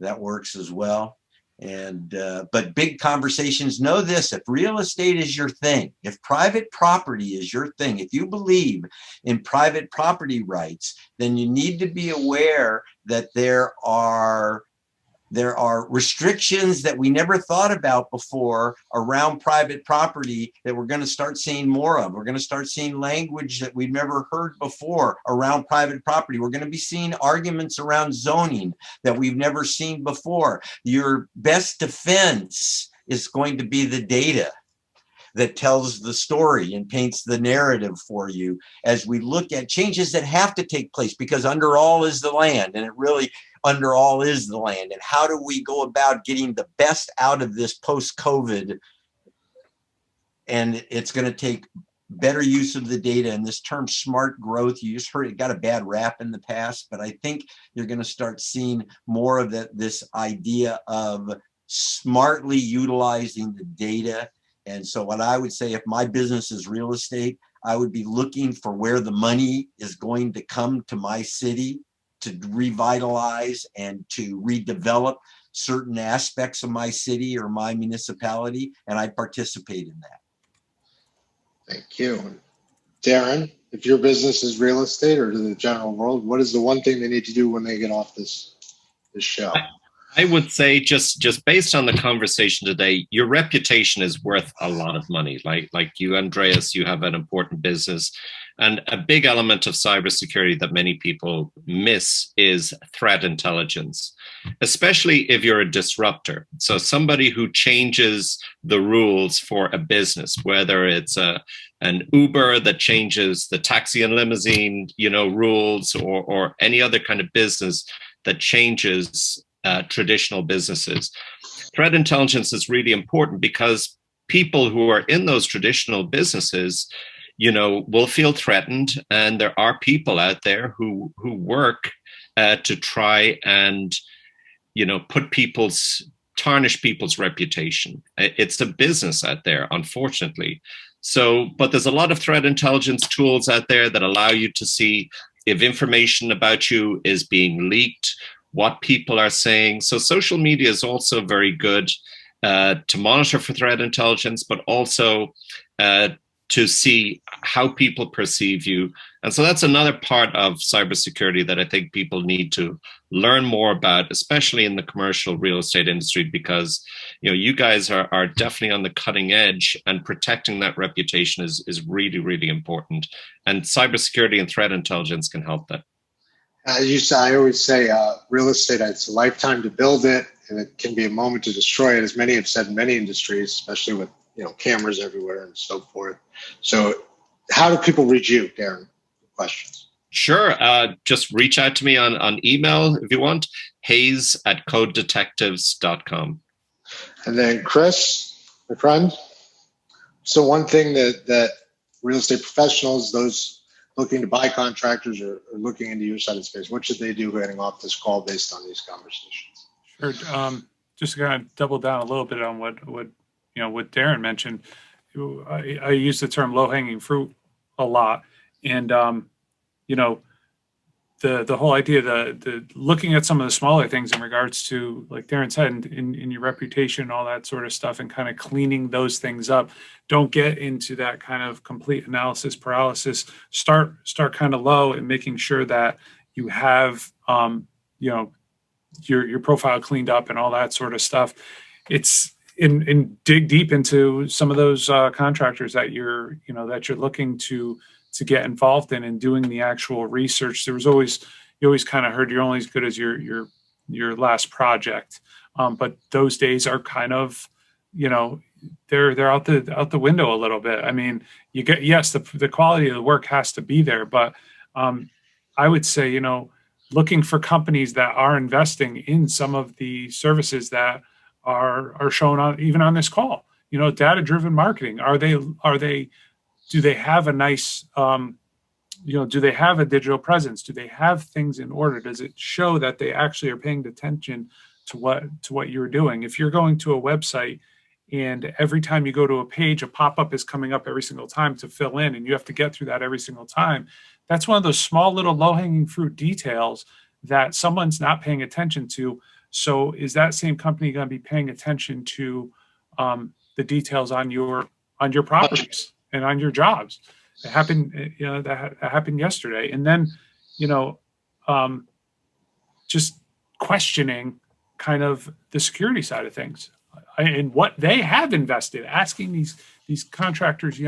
That works as well. And but big conversations, know this: if real estate is your thing, if private property is your thing, if you believe in private property rights, then you need to be aware that there are restrictions that we never thought about before around private property that we're going to start seeing more of. We're going to start seeing language that we've never heard before around private property. We're going to be seeing arguments around zoning that we've never seen before. Your best defense is going to be the data that tells the story and paints the narrative for you as we look at changes that have to take place, because under all is the land, and it really under all is the land. And how do we go about getting the best out of this post-COVID? And it's going to take better use of the data. And this term smart growth, you just heard it got a bad rap in the past, but I think you're going to start seeing more of this idea of smartly utilizing the data. And so what I would say, if my business is real estate, I would be looking for where the money is going to come to my city to revitalize and to redevelop certain aspects of my city or my municipality, and I participate in that. Thank you. Darren, if your business is real estate or to the general world, what is the one thing they need to do when they get off this show? I would say just based on the conversation today, your reputation is worth a lot of money. Like you, Andreas, you have an important business. And a big element of cybersecurity that many people miss is threat intelligence, especially if you're a disruptor. So somebody who changes the rules for a business, whether it's an Uber that changes the taxi and limousine, rules, or any other kind of business that changes traditional businesses. Threat intelligence is really important because people who are in those traditional businesses will feel threatened, and there are people out there who work to try and, tarnish people's reputation. It's a business out there, unfortunately. So, but there's a lot of threat intelligence tools out there that allow you to see if information about you is being leaked, what people are saying. So social media is also very good to monitor for threat intelligence, but also to see how people perceive you. And so that's another part of cybersecurity that I think people need to learn more about, especially in the commercial real estate industry, because you guys are definitely on the cutting edge, and protecting that reputation is really, really important. And cybersecurity and threat intelligence can help that. I always say real estate, it's a lifetime to build it and it can be a moment to destroy it, as many have said in many industries, especially with cameras everywhere and so forth. So how do people reach you, Darren? Questions? Sure. Just reach out to me on email if you want, hayes@codedetectives.com. And then Chris, my friend, so one thing that real estate professionals, those looking to buy contractors or looking into your side of the space, what should they do getting off this call based on these conversations? Sure. Just to kind of double down a little bit on what Darren mentioned. I use the term low-hanging fruit a lot, and the whole idea, the looking at some of the smaller things in regards to, like Darren said, in your reputation and all that sort of stuff, and kind of cleaning those things up. Don't get into that kind of complete analysis paralysis. Start kind of low and making sure that you have your profile cleaned up and all that sort of stuff. It's dig deep into some of those contractors that you're looking to get involved in and doing the actual research. You always kind of heard you're only as good as your last project. But those days are kind of, they're out the window a little bit. I mean, the quality of the work has to be there, but I would say, looking for companies that are investing in some of the services that are shown on, even on this call, data-driven marketing. Do they have a nice, do they have a digital presence? Do they have things in order? Does it show that they actually are paying attention to what you're doing? If you're going to a website and every time you go to a page, a pop-up is coming up every single time to fill in, and you have to get through that every single time, that's one of those small little low-hanging fruit details that someone's not paying attention to. So is that same company going to be paying attention to the details on your properties and on your jobs? It happened, that happened yesterday. And then, just questioning kind of the security side of things and what they have invested, asking these contractors,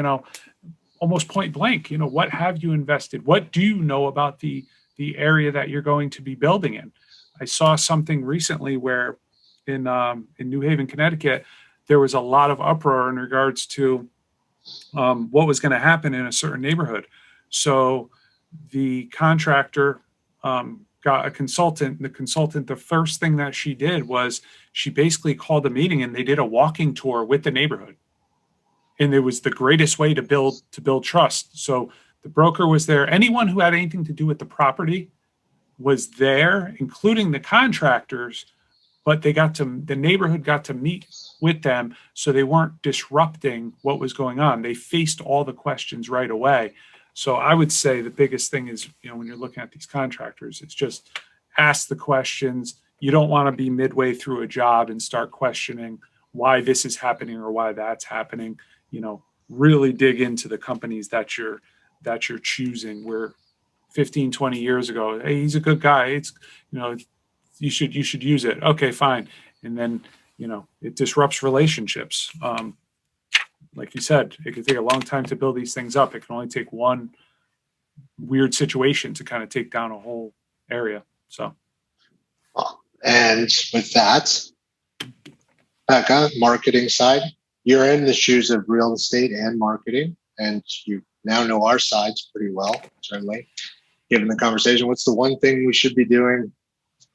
almost point blank, what have you invested? What do you know about the area that you're going to be building in? I saw something recently where in New Haven, Connecticut, there was a lot of uproar in regards to what was going to happen in a certain neighborhood. So the contractor got a consultant. The first thing that she did was she basically called a meeting, and they did a walking tour with the neighborhood. And it was the greatest way to build trust. So the broker was there. Anyone who had anything to do with the property was there, including the contractors, but the neighborhood got to meet with them, so they weren't disrupting what was going on. They faced all the questions right away. So I would say the biggest thing is, when you're looking at these contractors, it's just ask the questions. You don't want to be midway through a job and start questioning why this is happening or why that's happening. Really dig into the companies that you're choosing. Where 15, 20 years ago, hey, he's a good guy. It's, you should use it. Okay, fine. And then, it disrupts relationships. Like you said, it could take a long time to build these things up. It can only take one weird situation to kind of take down a whole area. So. And with that, Becca, marketing side, you're in the shoes of real estate and marketing, and you now know our sides pretty well, certainly. Given the conversation, what's the one thing we should be doing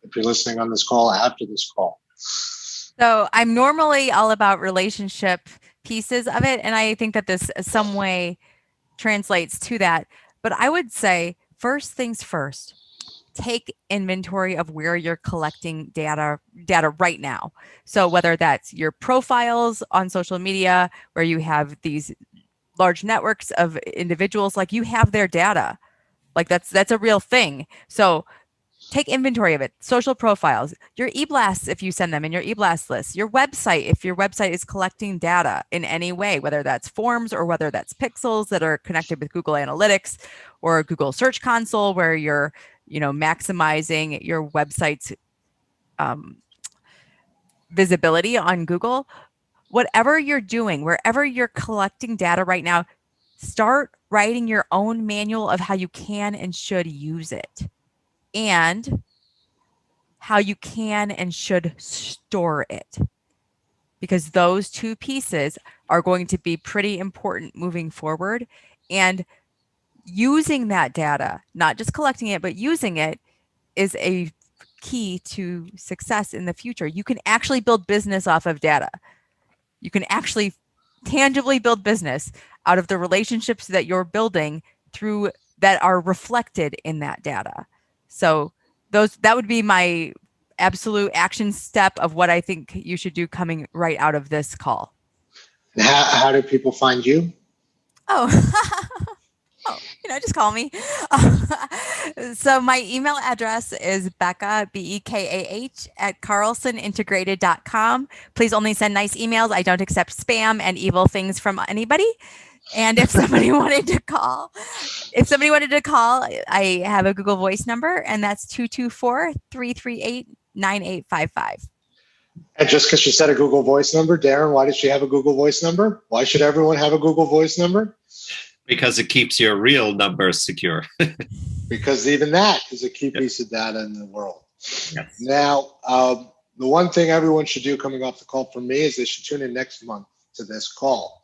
if you're listening on this call after this call? So I'm normally all about relationship pieces of it, and I think that this some way translates to that. But I would say first things first, take inventory of where you're collecting data right now. So whether that's your profiles on social media, where you have these large networks of individuals, like you have their data, like that's a real thing. So take inventory of it. Social profiles, your e-blasts, if you send them in your e-blast list, your website, if your website is collecting data in any way, whether that's forms or whether that's pixels that are connected with Google Analytics or Google Search Console, where you're, maximizing your website's visibility on Google. Whatever you're doing, wherever you're collecting data right now, start writing your own manual of how you can and should use it. And how you can and should store it. Because those two pieces are going to be pretty important moving forward. And using that data, not just collecting it, but using it, is a key to success in the future. You can actually build business off of data. You can actually tangibly build business out of the relationships that you're building through that are reflected in that data. So that would be my absolute action step of what I think you should do coming right out of this call. And how do people find you? Just call me. So my email address is Becca, BEKAH, @carlsonintegrated.com. Please only send nice emails. I don't accept spam and evil things from anybody. And if somebody wanted to call, I have a Google Voice number, and that's 224-338-9855. And just because she said a Google Voice number, Darren, why does she have a Google Voice number? Why should everyone have a Google Voice number? Because it keeps your real number secure. Because even that is a key piece of data in the world. Yes. Now, the one thing everyone should do coming off the call from me is they should tune in next month to this call.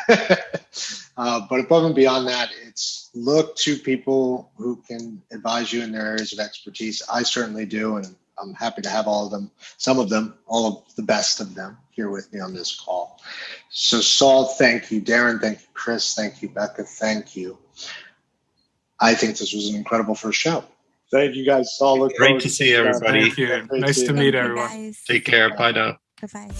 But above and beyond that, it's look to people who can advise you in their areas of expertise. I certainly do, and I'm happy to have all of them, all of the best of them here with me on this call. So Saul, thank you. Darren, thank you. Chris, thank you. Becca, thank you. I think this was an incredible first show. Thank you guys. Saul, look Great to see everybody. Thank you. Nice to meet everyone. Guys. Take care. Bye now. Bye-bye.